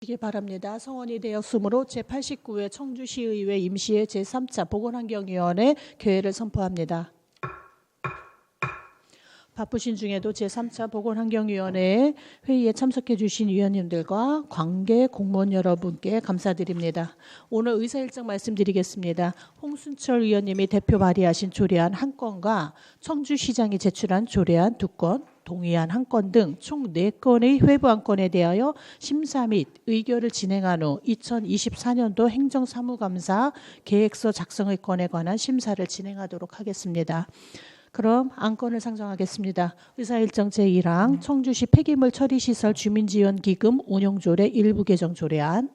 이기 바랍니다. 성원이 되었으므로 제89회 청주시의회 임시회 제3차 보건환경위원회 개회를 선포합니다. 바쁘신 중에도 제3차 보건환경위원회 회의에 참석해 주신 위원님들과 관계 공무원 여러분께 감사드립니다. 오늘 의사일정 말씀드리겠습니다. 홍순철 의원님이 대표 발의하신 조례안 1건과 청주시장이 제출한 조례안 2건, 동의안 1건 등 총 4건의 회부안건에 대하여 심사 및 의결을 진행한 후 2024년도 행정사무감사 계획서 작성의 건에 관한 심사를 진행하도록 하겠습니다. 그럼 안건을 상정하겠습니다. 의사일정 제1항 청주시 폐기물 처리시설 주민지원기금 운용조례 일부 개정 조례안,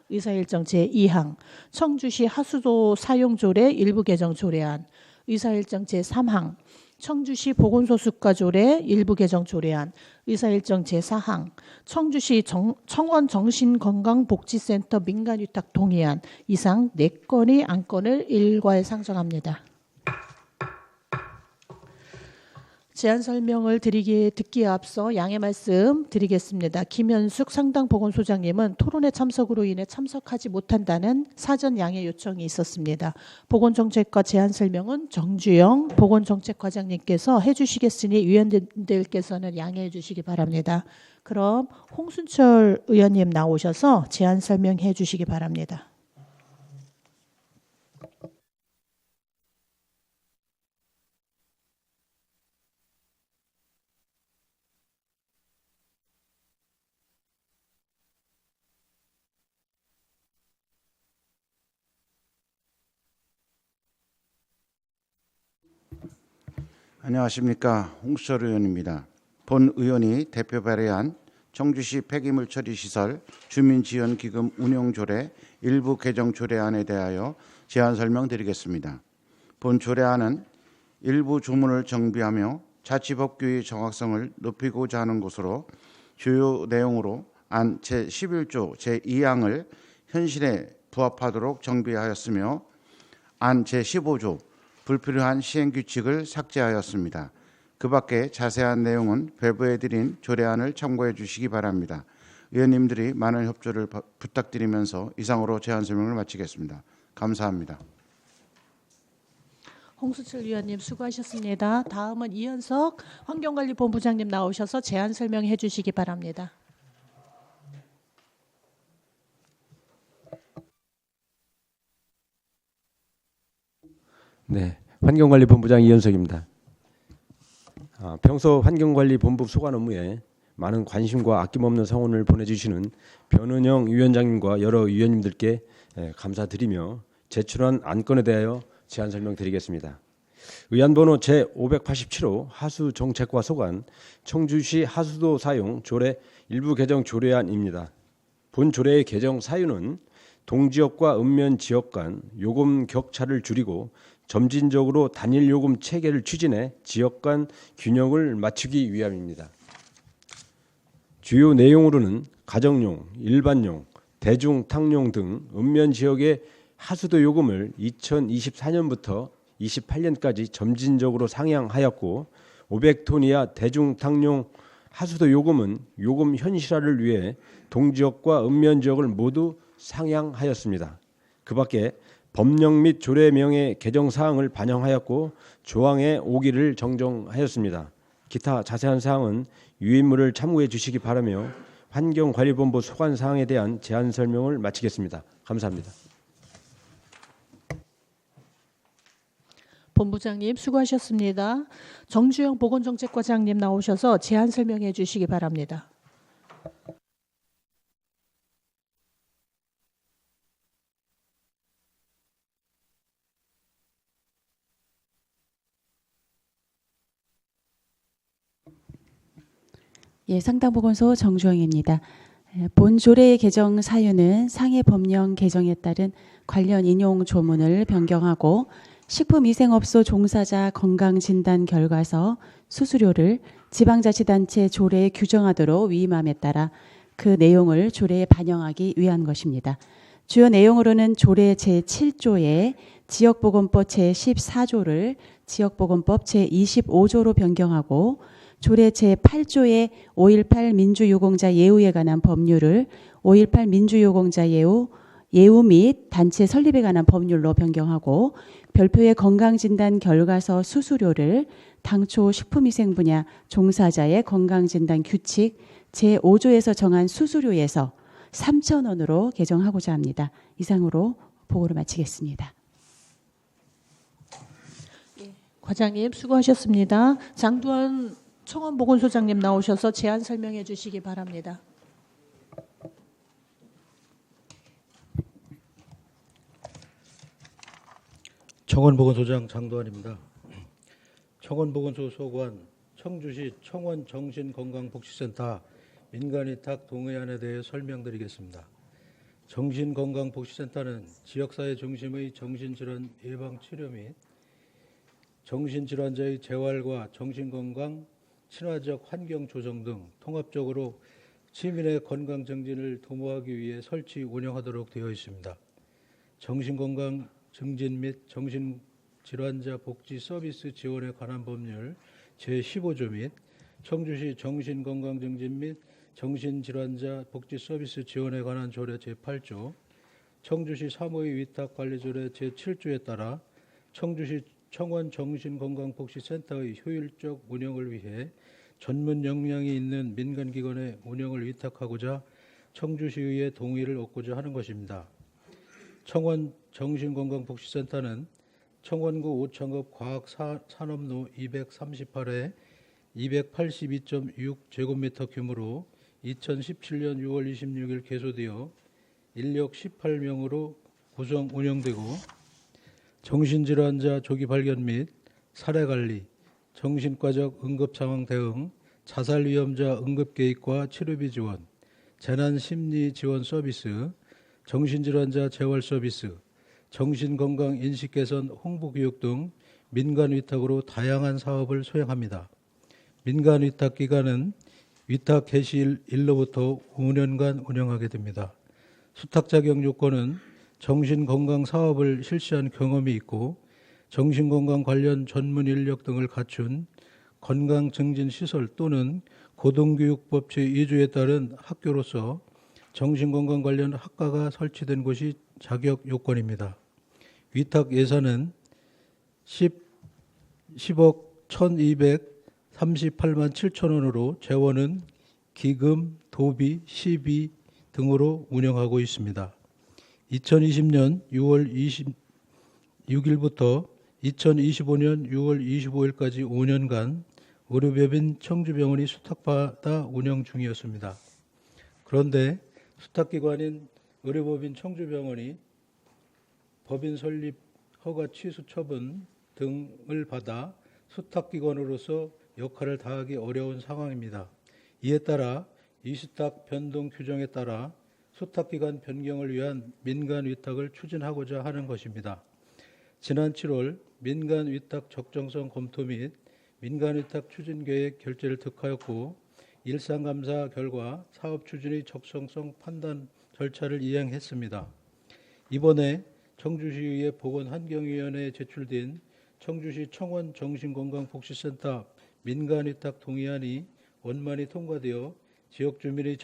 의사일정 제2항 청주시 하수도 사용조례 일부 개정 조례안, 의사일정 제3항 청주시 보건소수과조례 일부 개정 조례안, 의사일정 제4항 청주시 청원정신건강복지센터 민간위탁 동의안, 이상 4건의 안건을 일괄 상정합니다. 제안 설명을 듣기에 앞서 양해 말씀 드리겠습니다. 김현숙 상당보건소장님은 토론회 참석으로 인해 참석하지 못한다는 사전 양해 요청이 있었습니다. 보건정책과 제안 설명은 정주영 보건정책과장님께서 해주시겠으니 위원님들께서는 양해해 주시기 바랍니다. 그럼 홍순철 의원님 나오셔서 제안 설명해 주시기 바랍니다. 안녕하십니까. 홍순철 의원입니다. 본 의원이 대표 발의한 청주시 폐기물 처리시설 주민지원기금 운용조례 일부 개정 조례안에 대하여 제안 설명드리겠습니다. 본 조례안은 일부 조문을 정비하며 자치법규의 정확성을 높이고자 하는 것으로 주요 내용으로 안 제11조 제2항을 현실에 부합하도록 정비하였으며 안 제15조 불필요한 시행규칙을 삭제하였습니다. 그 밖에 자세한 내용은 배부해드린 조례안을 참고해 주시기 바랍니다. 의원님들이 많은 협조를 부탁드리면서 이상으로 제안 설명을 마치겠습니다. 감사합니다. 홍순철 위원님 수고하셨습니다. 다음은 이현석 환경관리본부장님 나오셔서 제안 설명해 주시기 바랍니다. 네, 환경관리본부장 이현석입니다. 평소 환경관리본부 소관 업무에 많은 관심과 아낌없는 성원을 보내주시는 변은영 위원장님과 여러 위원님들께 감사드리며 제출한 안건에 대하여 제안 설명드리겠습니다. 의안번호 제587호 하수정책과 소관 청주시 하수도 사용 조례 일부 개정 조례안입니다. 본 조례의 개정 사유는 동지역과 읍면 지역 간 요금 격차를 줄이고 점진적으로 단일 요금 체계를 추진해 지역 간 균형을 맞추기 위함입니다. 주요 내용으로는 가정용, 일반용, 대중탕용 등 읍면 지역의 하수도 요금을 2024년부터 28년까지 점진적으로 상향하였고 500톤 이하 대중탕용 하수도 요금은 요금 현실화를 위해 동지역과 읍면 지역을 모두 상향하였습니다. 그 밖에 법령 및 조례명의 개정 사항을 반영하였고 조항의 5기를 정정하였습니다. 기타 자세한 사항은 유인물을 참고해 주시기 바라며 환경관리본부 소관 사항에 대한 제안 설명을 마치겠습니다. 감사합니다. 본부장님 수고하셨습니다. 정주영 보건정책과장님 나오셔서 제안 설명해 주시기 바랍니다. 예, 상당보건소 정주영입니다. 본 조례의 개정 사유는 상해 법령 개정에 따른 관련 인용 조문을 변경하고 식품위생업소 종사자 건강진단 결과서 수수료를 지방자치단체 조례에 규정하도록 위임함에 따라 그 내용을 조례에 반영하기 위한 것입니다. 주요 내용으로는 조례 제7조에 지역보건법 제14조를 지역보건법 제25조로 변경하고 조례 제8조의 5.18 민주유공자 예우에 관한 법률을 5.18 민주유공자 예우 및 단체 설립에 관한 법률로 변경하고 별표의 건강진단 결과서 수수료를 당초 식품위생 분야 종사자의 건강진단 규칙 제5조에서 정한 수수료에서 3,000원으로 개정하고자 합니다. 이상으로 보고를 마치겠습니다. 과장님 수고하셨습니다. 장두환 청원보건소장님 나오셔서 제안 설명해 주시기 바랍니다. 청원보건소장 장두환입니다. 청원보건소 소관 청주시 청원정신건강복지센터 민간위탁 동의안에 대해 설명드리겠습니다. 정신건강복지센터는 지역사회 중심의 정신질환 예방치료 및 정신질환자의 재활과 정신건강, 친화적 환경 조성 등 통합적으로 시민의 건강 증진을 도모하기 위해 설치 운영하도록 되어 있습니다. 정신건강 증진 및 정신질환자 복지 서비스 지원에 관한 법률 제15조 및 청주시 정신건강 증진 및 정신질환자 복지 서비스 지원에 관한 조례 제8조, 청주시 사무의 위탁관리조례 제7조에 따라 청주시 청원정신건강복지센터의 효율적 운영을 위해 전문 역량이 있는 민간기관의 운영을 위탁하고자 청주시의회 동의를 얻고자 하는 것입니다. 청원정신건강복지센터는 청원구 오창읍 과학산업로 238에 282.6제곱미터 규모로 2017년 6월 26일 개소되어 인력 18명으로 구성 운영되고 정신질환자 조기 발견 및 사례관리, 정신과적 응급상황 대응, 자살위험자 응급계획과 치료비 지원, 재난심리 지원 서비스, 정신질환자 재활 서비스, 정신건강 인식 개선 홍보교육 등 민간 위탁으로 다양한 사업을 수행합니다. 민간 위탁 기간은 위탁 개시일로부터 5년간 운영하게 됩니다. 수탁 자격 요건은 정신건강 사업을 실시한 경험이 있고 정신건강 관련 전문 인력 등을 갖춘 건강증진시설 또는 고등교육법 제2조에 따른 학교로서 정신건강 관련 학과가 설치된 곳이 자격 요건입니다. 위탁 예산은 10억 1,238만 7천 원으로 재원은 기금, 도비, 시비 등으로 운영하고 있습니다. 2020년 6월 26일부터 2025년 6월 25일까지 5년간 의료법인 청주병원이 수탁받아 운영 중이었습니다. 그런데 수탁기관인 의료법인 청주병원이 법인 설립 허가 취소 처분 등을 받아 수탁기관으로서 역할을 다하기 어려운 상황입니다. 이에 따라 이 수탁 변동 규정에 따라 수탁기관 변경을 위한 민간 위탁을 추진하고자 하는 것입니다. 지난 7월 민간 위탁 적정성 검토 및 민간 위탁 추진 계획 결재를 득하였고 일상감사 결과 사업 추진의 적성성 판단 절차를 이행했습니다. 이번에 청주시의회 보건환경위원회에 제출된 청주시 청원정신건강복지센터 민간 위탁 동의안이 원만히 통과되어 지역 주민의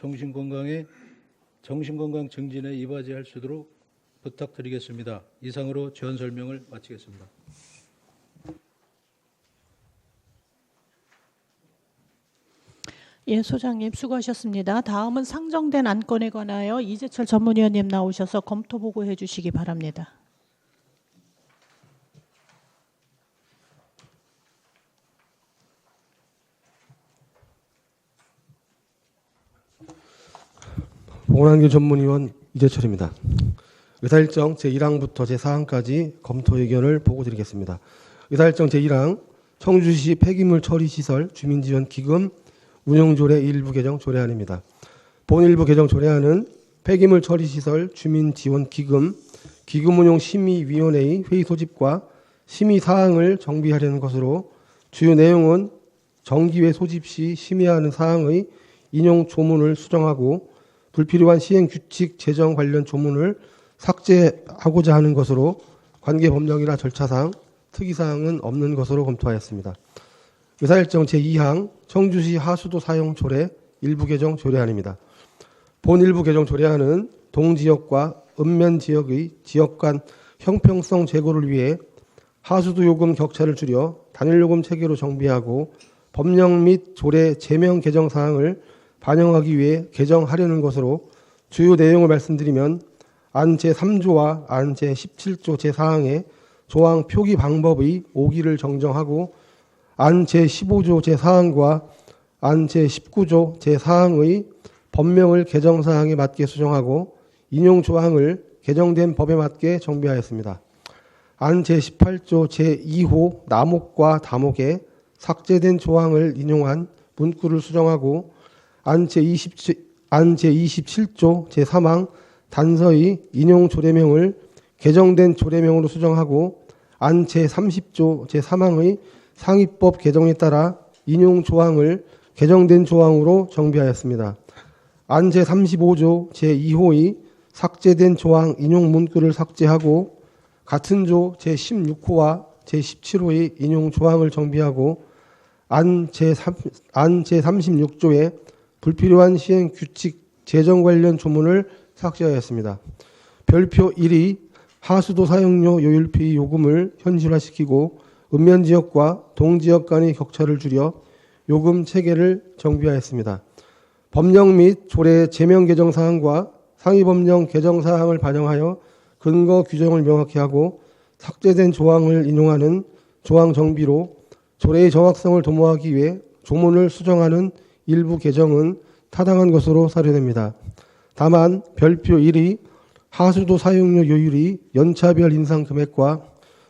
정신건강 증진에 이바지할 수 있도록 부탁드리겠습니다. 이상으로 제안 설명을 마치겠습니다. 예, 소장님 수고하셨습니다. 다음은 상정된 안건에 관하여 이재철 전문위원님 나오셔서 검토 보고해 주시기 바랍니다. 보건환경 전문위원 이재철입니다. 의사일정 제1항부터 제4항까지 검토 의견을 보고드리겠습니다. 의사일정 제1항 청주시 폐기물 처리시설 주민지원기금 운영조례 일부 개정 조례안입니다. 본 일부 개정 조례안은 폐기물 처리시설 주민지원기금 기금운용심의위원회의 회의 소집과 심의사항을 정비하려는 것으로 주요 내용은 정기회 소집 시 심의하는 사항의 인용 조문을 수정하고 불필요한 시행규칙 제정 관련 조문을 삭제하고자 하는 것으로 관계 법령이나 절차상 특이사항은 없는 것으로 검토하였습니다. 의사일정 제2항 청주시 하수도 사용 조례 일부 개정 조례안입니다. 본 일부 개정 조례안은 동지역과 읍면 지역의 지역 간 형평성 제고를 위해 하수도 요금 격차를 줄여 단일 요금 체계로 정비하고 법령 및 조례 제명 개정 사항을 반영하기 위해 개정하려는 것으로 주요 내용을 말씀드리면 안 제3조와 안 제17조 제4항의 조항 표기 방법의 오기를 정정하고 안 제15조 제4항과 안 제19조 제4항의 법명을 개정 사항에 맞게 수정하고 인용 조항을 개정된 법에 맞게 정비하였습니다. 안 제18조 제2호 나목과 다목에 삭제된 조항을 인용한 문구를 수정하고 안 제27조 제3항 단서의 인용 조례명을 개정된 조례명으로 수정하고 안 제30조 제3항의 상위법 개정에 따라 인용 조항을 개정된 조항으로 정비하였습니다. 안 제35조 제2호의 삭제된 조항 인용 문구를 삭제하고 같은 조 제16호와 제17호의 인용 조항을 정비하고 안 제36조에 불필요한 시행 규칙 제정 관련 조문을 삭제하였습니다. 별표 1이 하수도 사용료 요율비 요금을 현실화시키고 읍면 지역과 동지역 간의 격차를 줄여 요금 체계를 정비하였습니다. 법령 및 조례 제명 개정 사항과 상위 법령 개정 사항을 반영하여 근거 규정을 명확히 하고 삭제된 조항을 인용하는 조항 정비로 조례의 정확성을 도모하기 위해 조문을 수정하는 일부 개정은 타당한 것으로 사료됩니다. 다만 별표 1이 하수도 사용료 요율이 연차별 인상 금액과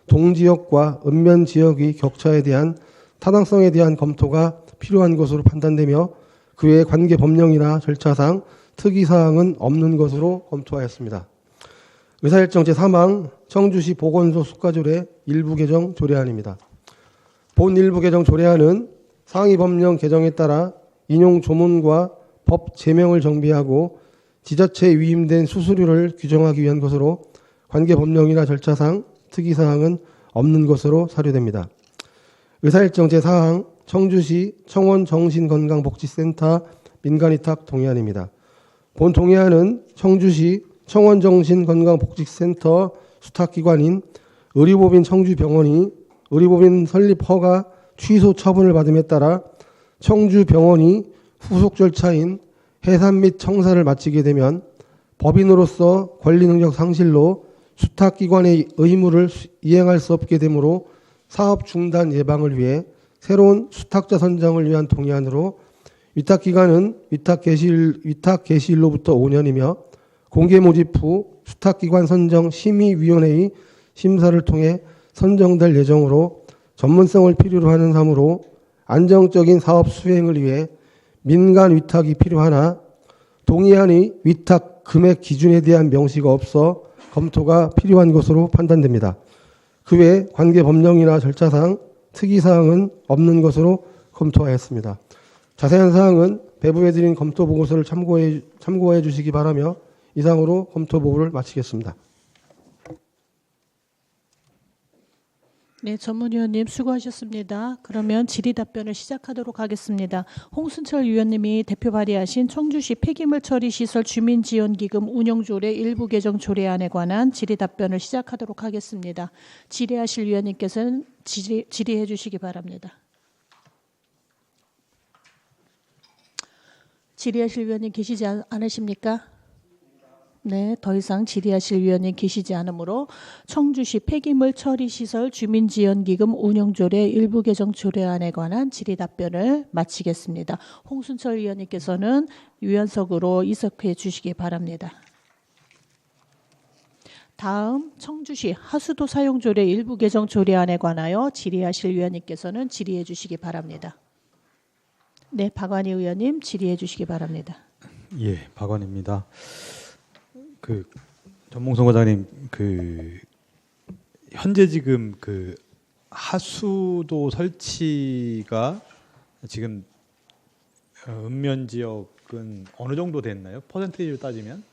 동지역과 읍면 지역의 격차에 대한 타당성에 대한 검토가 필요한 것으로 판단되며 그 외 관계 법령이나 절차상 특이사항은 없는 것으로 검토하였습니다. 의사일정 제3항 청주시 보건소 수가조례 일부 개정 조례안입니다. 본 일부 개정 조례안은 상위 법령 개정에 따라 인용 조문과 법 제명을 정비하고 지자체에 위임된 수수료를 규정하기 위한 것으로 관계 법령이나 절차상 특이사항은 없는 것으로 사료됩니다. 의사일정 제4항 청주시 청원정신건강복지센터 민간위탁 동의안입니다. 본 동의안은 청주시 청원정신건강복지센터 수탁기관인 의료법인 청주병원이 의료법인 설립 허가 취소 처분을 받음에 따라 청주병원이 후속 절차인 해산 및 청사를 마치게 되면 법인으로서 권리 능력 상실로 수탁기관의 의무를 이행할 수 없게 되므로 사업 중단 예방을 위해 새로운 수탁자 선정을 위한 동의안으로 위탁기간은 위탁 개시일로부터 5년이며 공개 모집 후 수탁기관 선정 심의위원회의 심사를 통해 선정될 예정으로 전문성을 필요로 하는 사무로 안정적인 사업 수행을 위해 민간 위탁이 필요하나 동의안의 위탁 금액 기준에 대한 명시가 없어 검토가 필요한 것으로 판단됩니다. 그 외 관계 법령이나 절차상 특이사항은 없는 것으로 검토하였습니다. 자세한 사항은 배부해드린 검토 보고서를 참고해 주시기 바라며 이상으로 검토 보고를 마치겠습니다. 네, 전문위원님 수고하셨습니다. 그러면 질의 답변을 시작하도록 하겠습니다. 홍순철 위원님이 대표 발의하신 청주시 폐기물 처리 시설 주민지원기금 운영조례 일부 개정 조례안에 관한 질의 답변을 시작하도록 하겠습니다. 질의하실 위원님께서는 질의해 주시기 바랍니다. 질의하실 위원님 계시지 않으십니까? 네, 더 이상 질의하실 위원님 계시지 않으므로 청주시 폐기물 처리 시설 주민지원기금 운영조례 일부 개정 조례안에 관한 질의 답변을 마치겠습니다. 홍순철 위원님께서는 위원석으로 이석해 주시기 바랍니다. 다음 청주시 하수도 사용조례 일부 개정 조례안에 관하여 질의하실 위원님께서는 질의해 주시기 바랍니다. 네, 박완희 의원님 질의해 주시기 바랍니다. 예, 박완희입니다. 전몽선 과장님, 현재 지금 하수도 설치가 지금 읍면 지역은 어느 정도 됐나요? 퍼센테이지로 따지면?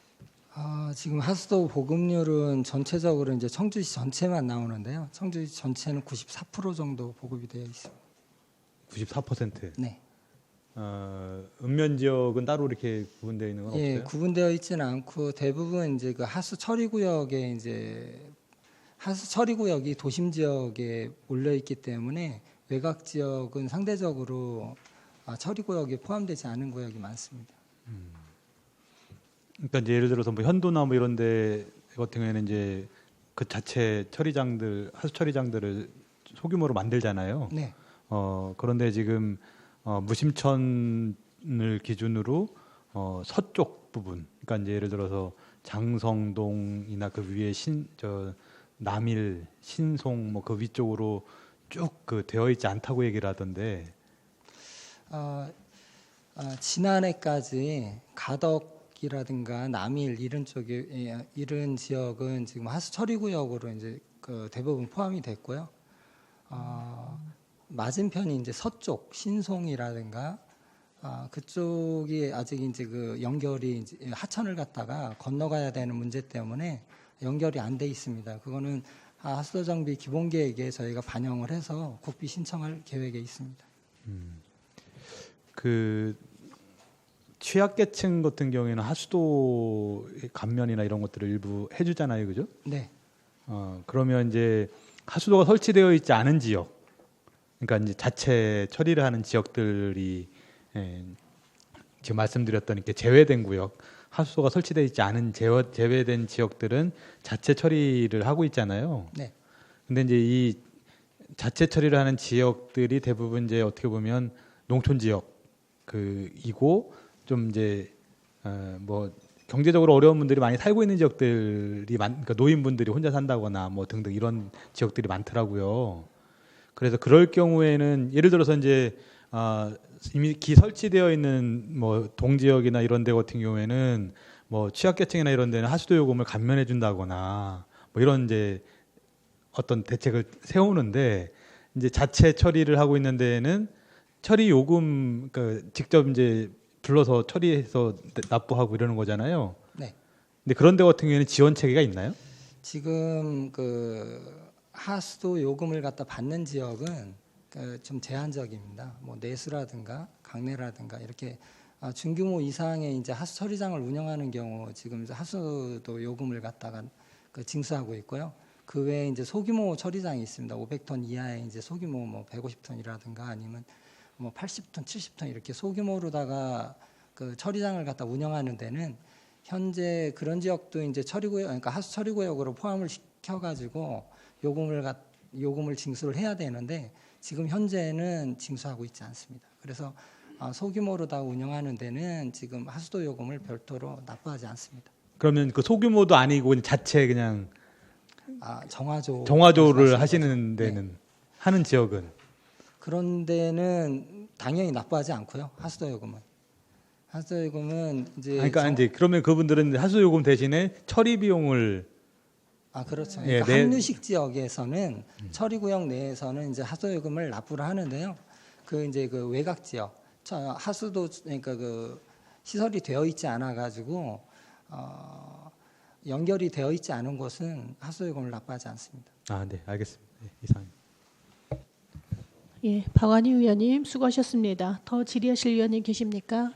지금 하수도 보급률은 전체적으로 이제 청주시 전체만 나오는데요. 청주시 전체는 94% 정도 보급이 되어 있습니다. 94%. 네. 읍면 지역은 따로 이렇게 구분되어 있는 건 예, 없어요? 구분되어 있지는 않고 대부분 이제 그 하수 처리 구역에 이제 하수 처리 구역이 도심 지역에 몰려 있기 때문에 외곽 지역은 상대적으로 처리 구역에 포함되지 않은 구역이 많습니다. 그러니까 이제 예를 들어서 뭐 현도나 뭐 이런 데 같은 경우에는 이제 그 자체 처리장들, 하수 처리장들을 소규모로 만들잖아요. 네. 그런데 지금 무심천을 기준으로 서쪽 부분, 그러니까 이제 예를 들어서 장성동이나 그 위에 남일, 신송 뭐 그 위쪽으로 쭉 그 되어 있지 않다고 얘기를 하던데. 지난해까지 가덕이라든가 남일 이런 쪽에 이런 지역은 지금 하수 처리 구역으로 이제 그 대부분 포함이 됐고요. 맞은편이 이제 서쪽 신송이라든가 그쪽이 아직 이제 그 연결이 이제 하천을 갖다가 건너가야 되는 문제 때문에 연결이 안 돼 있습니다. 그거는 하수도 정비 기본 계획에 저희가 반영을 해서 국비 신청할 계획에 있습니다. 그 취약계층 같은 경우에는 하수도 감면이나 이런 것들을 일부 해주잖아요, 그죠? 네. 그러면 이제 하수도가 설치되어 있지 않은 지역, 그러니까 이제 자체 처리를 하는 지역들이 지금 말씀드렸던 이렇게 제외된 구역, 하수도가 설치되어 있지 않은 제외된 지역들은 자체 처리를 하고 있잖아요. 네. 근데 이제 이 자체 처리를 하는 지역들이 대부분 이제 어떻게 보면 농촌 지역 이고 좀 이제 뭐 경제적으로 어려운 분들이 많이 살고 있는 지역들이 그러니까 노인분들이 혼자 산다거나 뭐 등등 이런 지역들이 많더라고요. 그래서 그럴 경우에는 예를 들어서 이제 이미 설치되어 있는 뭐 동지역이나 이런 데 같은 경우에는 뭐 취약계층이나 이런 데는 하수도 요금을 감면해 준다거나 뭐 이런 이제 어떤 대책을 세우는데, 이제 자체 처리를 하고 있는 데에는 처리 요금 그러니까 직접 이제 불러서 처리해서 납부하고 이러는 거잖아요. 네. 근데 그런 데 같은 경우에는 지원 체계가 있나요? 지금 그 하수도 요금을 갖다 받는 지역은 좀 제한적입니다. 뭐 내수라든가 강내라든가 이렇게 중규모 이상의 이제 하수 처리장을 운영하는 경우 지금 하수도 요금을 갖다가 징수하고 있고요. 그 외에 이제 소규모 처리장이 있습니다. 500톤 이하의 이제 소규모 뭐 150톤이라든가 아니면 뭐 80톤, 70톤 이렇게 소규모로다가 그 처리장을 갖다 운영하는 데는 현재 그런 지역도 이제 처리구역, 그러니까 하수 처리구역으로 포함을 시켜가지고 요금을 징수를 해야 되는데 지금 현재는 징수하고 있지 않습니다. 그래서 소규모로다가 운영하는 데는 지금 하수도 요금을 별도로 납부하지 않습니다. 그러면 그 소규모도 아니고 자체 그냥 정화조를 하시는 데는 네. 하는 지역은 그런 데는 당연히 납부하지 않고요. 하수도 요금은 이제 그러니까 이제 그러면 그분들은 하수도 요금 대신에 처리 비용을 그렇죠. 예, 그러니까 한류식 지역에서는 처리구역 내에서는 이제 하수도 요금을 납부를 하는데요. 그 이제 그 외곽 지역 하수도 그러니까 그 시설이 되어 있지 않아 가지고 연결이 되어 있지 않은 곳은 하수도 요금을 납부하지 않습니다. 네, 알겠습니다. 네, 이상. 예, 박완희 의원님 수고하셨습니다. 더 질의하실 의원님 계십니까?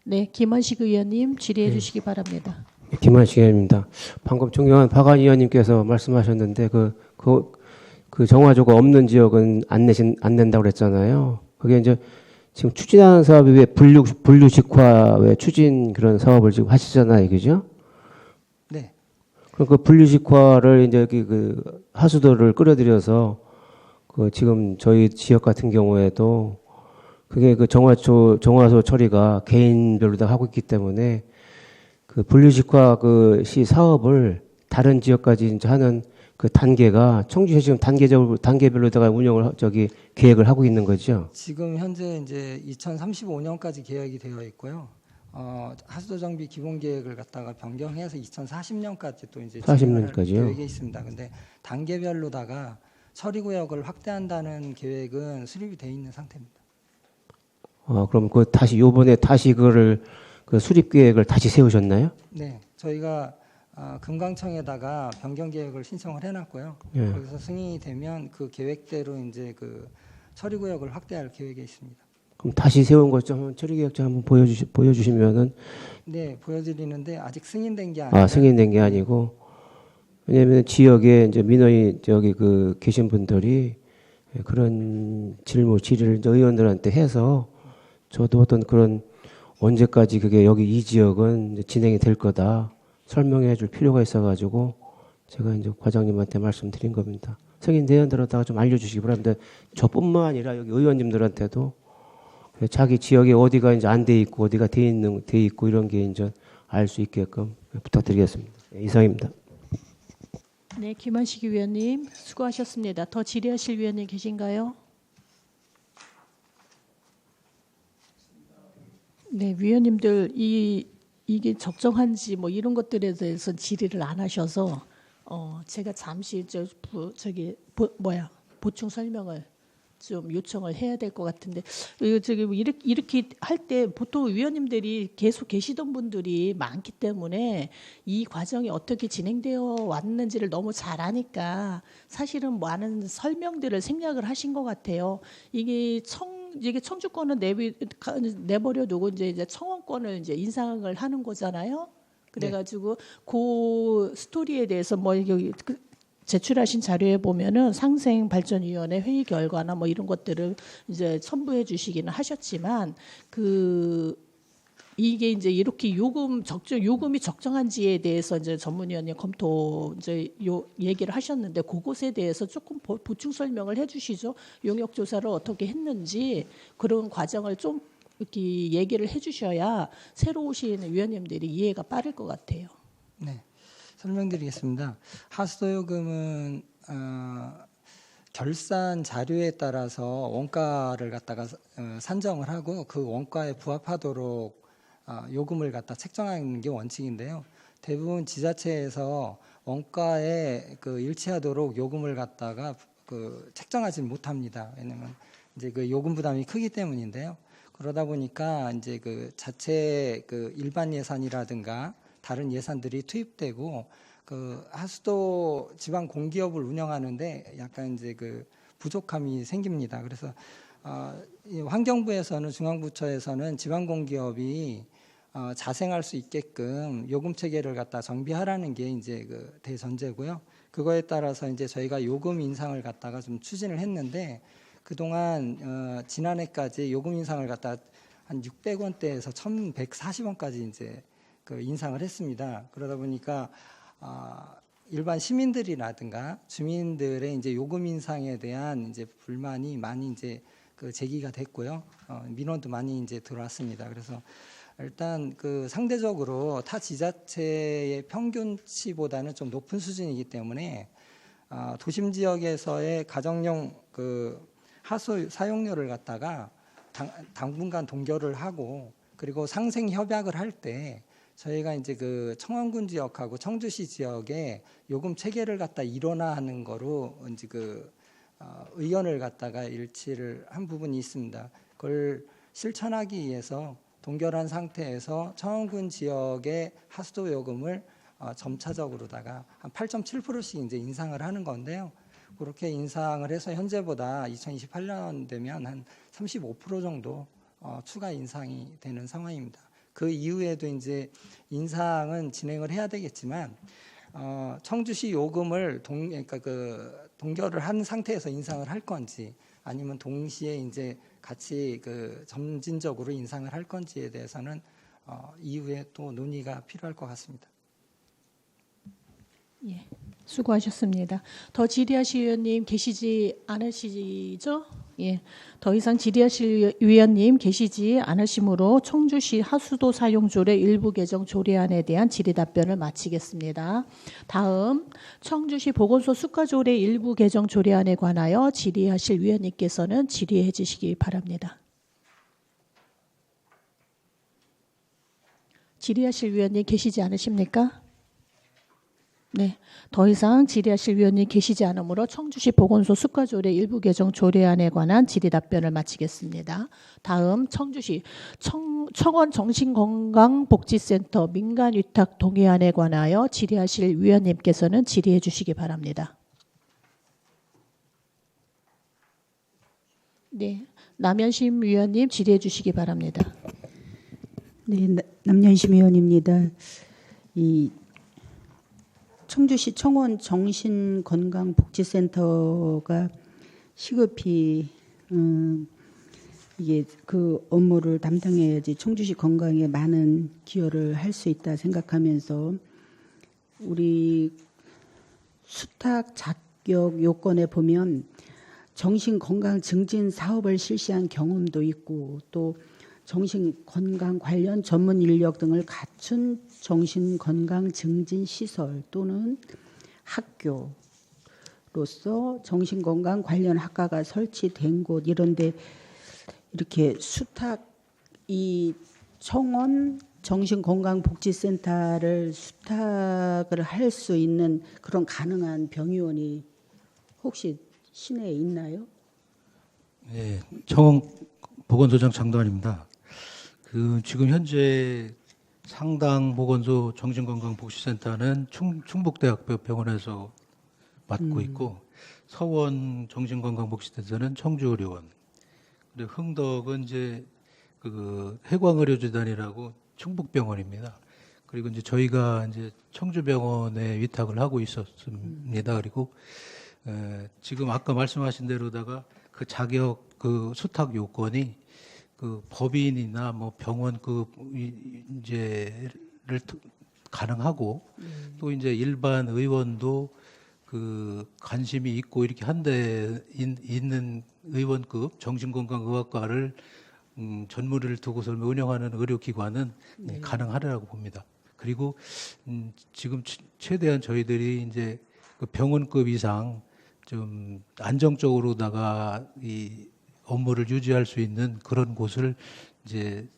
네, 김원식 의원님 질의해 주시기 바랍니다. 김한식 의원입니다. 방금 존경한 박완희 의원님께서 말씀하셨는데 그 정화조가 없는 지역은 안 낸다고 그랬잖아요. 그게 이제 지금 추진하는 사업이 왜 분류식화 왜 추진 그런 사업을 지금 하시잖아요, 그죠? 네. 그럼 그 분류식화를 이제 그 하수도를 끌어들여서 그 지금 저희 지역 같은 경우에도 그게 그 정화소 처리가 개인별로 다 하고 있기 때문에 그 분류식화 그 시 사업을 다른 지역까지 이제 하는 그 단계가 청주시 지금 단계별로다가 운영을 계획을 하고 있는 거죠. 지금 현재 이제 2035년까지 계획이 되어 있고요. 하수도 정비 기본 계획을 갖다가 변경해서 2040년까지 또 이제 40년까지요? 계획이 있습니다. 근데 단계별로다가 처리 구역을 확대한다는 계획은 수립이 돼 있는 상태입니다. 그럼 요번에 다시 그거를 그 수립 계획을 다시 세우셨나요? 네, 저희가 금강청에다가 변경 계획을 신청을 해놨고요. 예. 거기서 승인이 되면 그 계획대로 이제 그 처리구역을 확대할 계획에 있습니다. 그럼 다시 세운 것 좀 처리계획서 한번 보여주시면은. 네, 보여드리는데 아직 승인된 게 아니라. 승인된 게 아니고, 왜냐하면 지역에 이제 민원이 저기 그 계신 분들이 그런 질의를 이제 의원들한테 해서 저도 어떤 그런 언제까지 그게 여기 이 지역은 이제 진행이 될 거다 설명해 줄 필요가 있어가지고 제가 이제 과장님한테 말씀드린 겁니다. 승인 대원들한테가 좀 알려주시기 바랍니다. 저뿐만 아니라 여기 의원님들한테도 자기 지역에 어디가 이제 안 돼 있고 어디가 돼 있고 이런 게 이제 알 수 있게끔 부탁드리겠습니다. 이상입니다. 네, 김한식 위원님 수고하셨습니다. 더 질의하실 위원님 계신가요? 네, 위원님들 이게 적정한지 뭐 이런 것들에 대해서 질의를 안 하셔서 제가 잠시 보충 설명을 좀 요청을 해야 될 것 같은데 저기 이렇게 할 때 보통 위원님들이 계속 계시던 분들이 많기 때문에 이 과정이 어떻게 진행되어 왔는지를 너무 잘 아니까 사실은 많은 설명들을 생략을 하신 것 같아요. 이게 청주권은 내버려 두고 이제 청원권을 이제 인상을 하는 거잖아요. 그래가지고 그 스토리에 대해서 뭐 여기 제출하신 자료에 보면은 상생발전위원회 회의 결과나 뭐 이런 것들을 이제 첨부해 주시기는 하셨지만 이게 이제 이렇게 요금이 적정한지에 대해서 이제 전문위원님 검토 이제 얘기를 하셨는데 그것에 대해서 조금 보충 설명을 해주시죠. 용역 조사를 어떻게 했는지 그런 과정을 좀 이렇게 얘기를 해주셔야 새로 오신 위원님들이 이해가 빠를 것 같아요. 네. 설명드리겠습니다. 하수도요금은 결산 자료에 따라서 원가를 갖다가 산정을 하고 그 원가에 부합하도록 요금을 갖다 책정하는 게 원칙인데요. 대부분 지자체에서 원가에 일치하도록 요금을 갖다가 책정하지 못합니다. 왜냐하면 이제 그 요금 부담이 크기 때문인데요. 그러다 보니까 이제 자체 일반 예산이라든가 다른 예산들이 투입되고 하수도 지방 공기업을 운영하는데 약간 이제 부족함이 생깁니다. 그래서 환경부에서는 중앙부처에서는 지방 공기업이 자생할 수 있게끔 요금 체계를 갖다 정비하라는 게 이제 대전제고요. 그거에 따라서 이제 저희가 요금 인상을 갖다가 좀 추진을 했는데 그동안 지난해까지 요금 인상을 갖다 한 600원대에서 1,140원까지 이제 인상을 했습니다. 그러다 보니까 일반 시민들이라든가 주민들의 이제 요금 인상에 대한 이제 불만이 많이 이제 제기가 됐고요. 민원도 많이 이제 들어왔습니다. 그래서 일단 상대적으로 타 지자체의 평균치보다는 좀 높은 수준이기 때문에 도심 지역에서의 가정용 하수 사용료를 갖다가 당분간 동결을 하고 그리고 상생 협약을 할 때 저희가 이제 청원군 지역하고 청주시 지역에 요금 체계를 갖다 일원화하는 거로 이제 의견을 갖다가 일치를 한 부분이 있습니다. 그걸 실천하기 위해서 동결한 상태에서 청원군 지역의 하수도 요금을 점차적으로다가 한 8.7%씩 이제 인상을 하는 건데요. 그렇게 인상을 해서 현재보다 2028년 되면 한 35% 정도 추가 인상이 되는 상황입니다. 그 이후에도 이제 인상은 진행을 해야 되겠지만 청주시 요금을 동결을 한 상태에서 인상을 할 건지 아니면 동시에 이제 같이 점진적으로 인상을 할 건지에 대해서는 이후에 또 논의가 필요할 것 같습니다. 예, 수고하셨습니다. 더 질의하실 위원님 계시지 않으시죠? 예, 더 이상 질의하실 위원님 계시지 않으시므로 청주시 하수도 사용조례 일부 개정 조례안에 대한 질의 답변을 마치겠습니다. 다음 청주시 보건소 수가조례 일부 개정 조례안에 관하여 질의하실 위원님께서는 질의해 주시기 바랍니다. 질의하실 위원님 계시지 않으십니까? 네, 더 이상 질의하실 위원님 계시지 않으므로 청주시 보건소 수가조례 일부 개정 조례안에 관한 질의 답변을 마치겠습니다. 다음 청주시 청원정신건강복지센터 민간위탁 동의안에 관하여 질의하실 위원님께서는 질의해 주시기 바랍니다. 네, 남현심 위원님 질의해 주시기 바랍니다. 네, 남현심 의원입니다. 이 청주시 청원 정신건강복지센터가 시급히 이게 그 업무를 담당해야지 청주시 건강에 많은 기여를 할 수 있다 생각하면서 우리 수탁 자격 요건에 보면 정신건강 증진 사업을 실시한 경험도 있고 또 정신건강 관련 전문 인력 등을 갖춘 정신건강 증진 시설 또는 학교로서 정신건강 관련 학과가 설치된 곳 이런데 이렇게 수탁 이 청원 정신건강복지센터를 수탁을 할 수 있는 그런 가능한 병의원이 혹시 시내에 있나요? 네, 청원 보건소장 장도환입니다. 지금 현재 상당 보건소 정신건강복지센터는 충북대학교 병원에서 맡고 있고 서원 정신건강복지센터는 청주의료원, 그리고 흥덕은 이제 그 해광의료재단이라고 충북병원입니다. 그리고 이제 저희가 이제 청주병원에 위탁을 하고 있었습니다. 그리고 지금 아까 말씀하신 대로다가 그 자격 그 수탁 요건이 그 법인이나 뭐 병원급 이제를 가능하고 또 이제 일반 의원도 그 관심이 있고 이렇게 한데 있는 의원급 정신건강의학과를 전문의를 두고서 운영하는 의료기관은 가능하리라고 봅니다. 그리고 지금 최대한 저희들이 이제 그 병원급 이상 좀 안정적으로다가 이 업무를 유지할 수 있는 그런 곳을 이제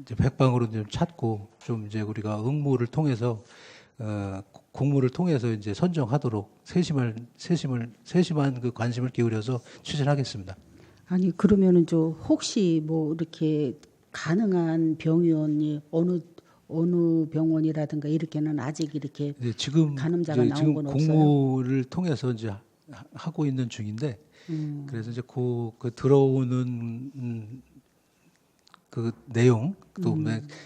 백방으로 좀 찾고 좀 이제 우리가 응모를 통해서 공모를 통해서 이제 선정하도록 세심한 그 관심을 기울여서 추진하겠습니다. 아니 그러면은 저 혹시 뭐 이렇게 가능한 병원이 어느 병원이라든가 이렇게는 아직 이렇게 지금 가늠자가 나온 지금 건 없어요? 공모를 통해서 이제 하고 있는 중인데 그래서 이제 그 들어오는 그 내용 또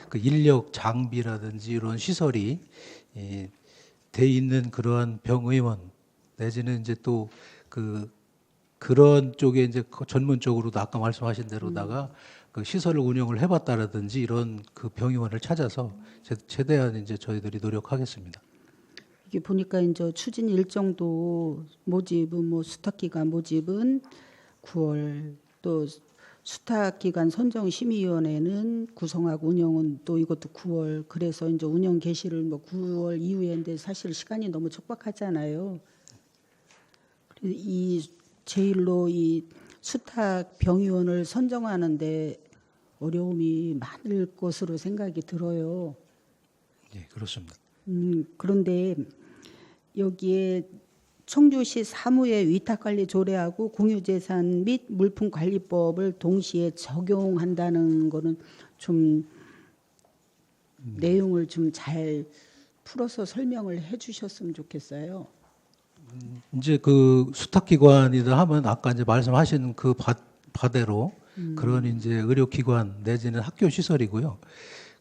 그 인력 장비라든지 이런 시설이 돼 있는 그러한 병의원 내지는 이제 또 그런 쪽에 이제 전문적으로도 아까 말씀하신 대로다가 그 시설을 운영을 해봤다라든지 이런 그 병의원을 찾아서 최대한 이제 저희들이 노력하겠습니다. 이게 보니까 이제 추진 일정도 모집은 뭐 수탁기관 모집은 9월 또 수탁기관 선정심의위원회는 구성하고 운영은 또 이것도 9월 그래서 이제 운영 개시를 뭐 9월 이후인데 사실 시간이 너무 촉박하잖아요. 이 제일로 이 수탁 병의원을 선정하는데 어려움이 많을 것으로 생각이 들어요. 네, 그렇습니다. 그런데 여기에 청주시 사무의 위탁관리 조례하고 공유재산 및 물품관리법을 동시에 적용한다는 거는 좀 내용을 좀 잘 풀어서 설명을 해주셨으면 좋겠어요. 이제 그 수탁기관이다 하면 아까 이제 말씀하신 그 바대로 그런 이제 의료기관 내지는 학교 시설이고요.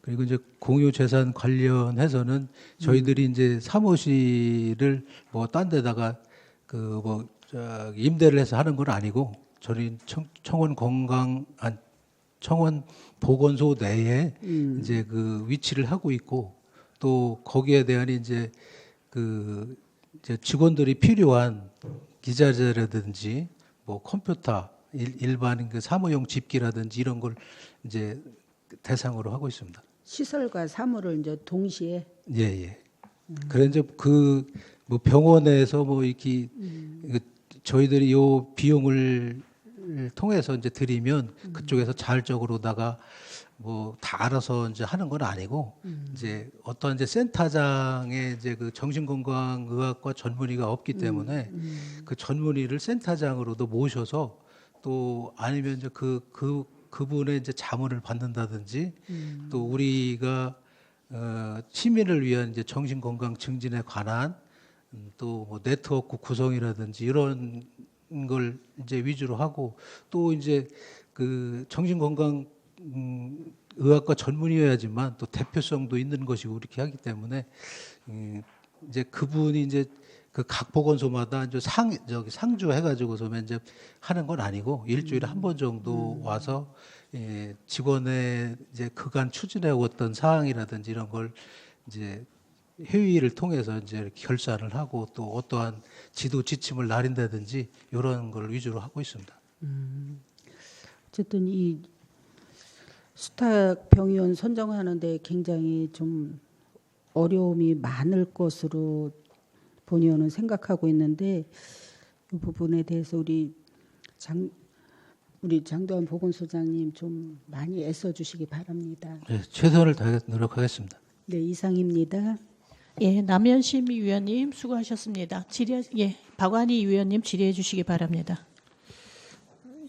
그리고 이제 공유재산 관련해서는 저희들이 이제 사무실을 뭐 딴 데다가 그 뭐 임대를 해서 하는 건 아니고 저희 청원 보건소 내에 이제 그 위치를 하고 있고 또 거기에 대한 이제 그 이제 직원들이 필요한 기자재라든지 뭐 컴퓨터 일반 그 사무용 집기라든지 이런 걸 이제 대상으로 하고 있습니다. 시설과 사무를 이제 동시에. 예. 그래 이제 그 뭐 병원에서 뭐 이렇게 저희들이 요 비용을 통해서 이제 드리면 그쪽에서 자율적으로다가 뭐 다 알아서 이제 하는 건 아니고 이제 어떤 이제 센터장에 이제 그 정신건강의학과 전문의가 없기 때문에 그 전문의를 센터장으로도 모셔서 또 아니면 이제 그분의 이제 자문을 받는다든지 또 우리가 시민을 위한 이제 정신건강 증진에 관한 또 뭐 네트워크 구성이라든지 이런 걸 이제 위주로 하고 또 이제 그 정신건강 의학과 전문의여야지만 또 대표성도 있는 것이고 이렇게 하기 때문에 이제 그분이 이제 그 각 보건소마다 이제 상주 해가지고서 이제 하는 건 아니고 일주일에 한 번 정도 와서 직원의 이제 그간 추진해 왔던 사항이라든지 이런 걸 이제 회의를 통해서 이제 이렇게 결산을 하고 또 어떠한 지도 지침을 나린다든지 이런 걸 위주로 하고 있습니다. 어쨌든 이 수탁 병의원 선정하는데 굉장히 좀 어려움이 많을 것으로 본의원은 생각하고 있는데 이 부분에 대해서 우리 장도환 보건소장님 좀 많이 애써주시기 바랍니다. 네, 최선을 다해 노력하겠습니다. 네, 이상입니다. 예, 남현심 위원님 수고하셨습니다. 박완희 위원님 질의해 주시기 바랍니다.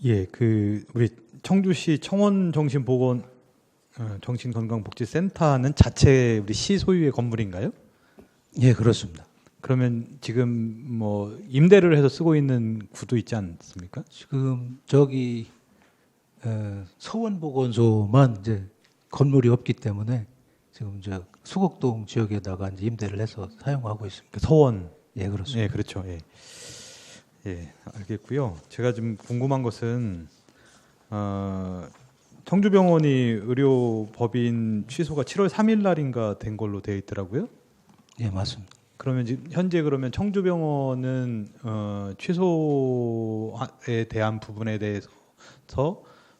예, 그 우리 청주시 청원정신보건 정신건강복지센터는 자체 우리 시 소유의 건물인가요? 예, 그렇습니다. 그러면 지금 뭐 임대를 해서 쓰고 있는 구도 있지 않습니까? 지금 저기 서원보건소만 이제 건물이 없기 때문에 지금 저 수곡동 지역에다가 이제 임대를 해서 사용하고 있습니다. 그 서원. 예, 그렇습니다. 예, 그렇죠. 예. 예, 알겠고요. 제가 좀 궁금한 것은 청주병원이 의료법인 취소가 7월 3일 날인가 된 걸로 되어 있더라고요. 예, 맞습니다. 그러면 지금 현재 그러면 청주병원은 취소에 대한 부분에 대해서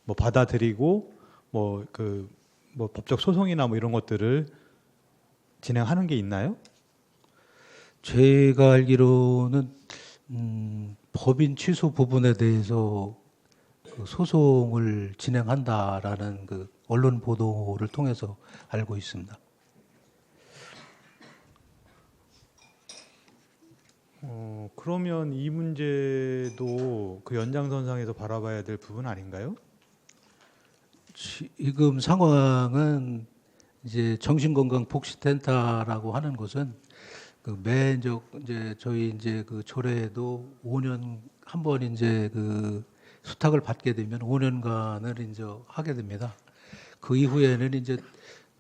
뭐 받아들이고 뭐 법적 소송이나 뭐 이런 것들을 진행하는 게 있나요? 제가 알기로는 법인 취소 부분에 대해서 그 소송을 진행한다라는 그 언론 보도를 통해서 알고 있습니다. 그러면 이 문제도 그 연장선상에서 바라봐야 될 부분 아닌가요? 지금 상황은 이제 정신건강복지센터라고 하는 것은 그 이제 저희 이제 그 조례에도 5년 한 번 이제 그 수탁을 받게 되면 5년간을 이제 하게 됩니다. 그 이후에는 이제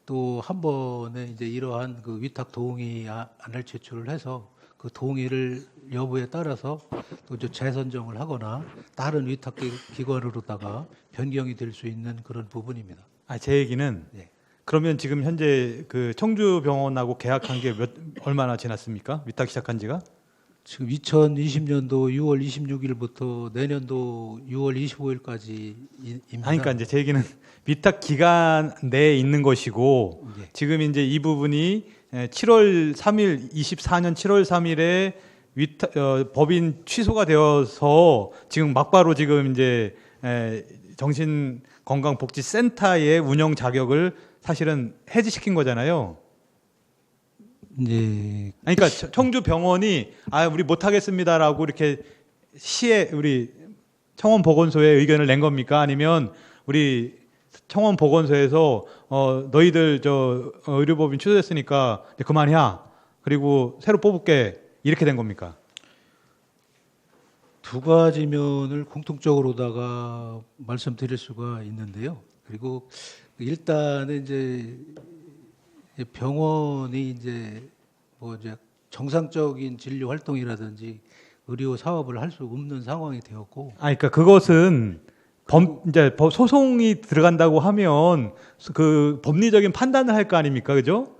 또 한 번에 이제 이러한 그 위탁 동의안을 제출을 해서 그 동의를 여부에 따라서 또 이제 재선정을 하거나 다른 위탁 기관으로다가 변경이 될 수 있는 그런 부분입니다. 제 얘기는 네. 그러면 지금 현재 그 청주병원하고 계약한 게 얼마나 지났습니까? 위탁 시작한 지가? 지금 2020년도 6월 26일부터 내년도 6월 25일까지입니다. 그러니까 이제 제 얘기는 위탁 기간 내에 있는 것이고 예. 지금 이제 이 부분이 7월 3일 24년 7월 3일에 법인 취소가 되어서 지금 막바로 지금 이제 정신건강복지센터의 운영 자격을 사실은 해지시킨 거잖아요. 네. 그러니까 청주병원이 우리 못하겠습니다라고 이렇게 시에 우리 청원보건소에 의견을 낸 겁니까? 아니면 우리 청원보건소에서 너희들 의료법인 취소됐으니까 그만해. 그리고 새로 뽑을게. 이렇게 된 겁니까? 두 가지 면을 공통적으로다가 말씀드릴 수가 있는데요. 그리고 일단은 이제 병원이 이제 뭐 이제 정상적인 진료 활동이라든지 의료 사업을 할 수 없는 상황이 되었고. 그러니까 그것은 이제 소송이 들어간다고 하면 그 법리적인 판단을 할 거 아닙니까, 그죠?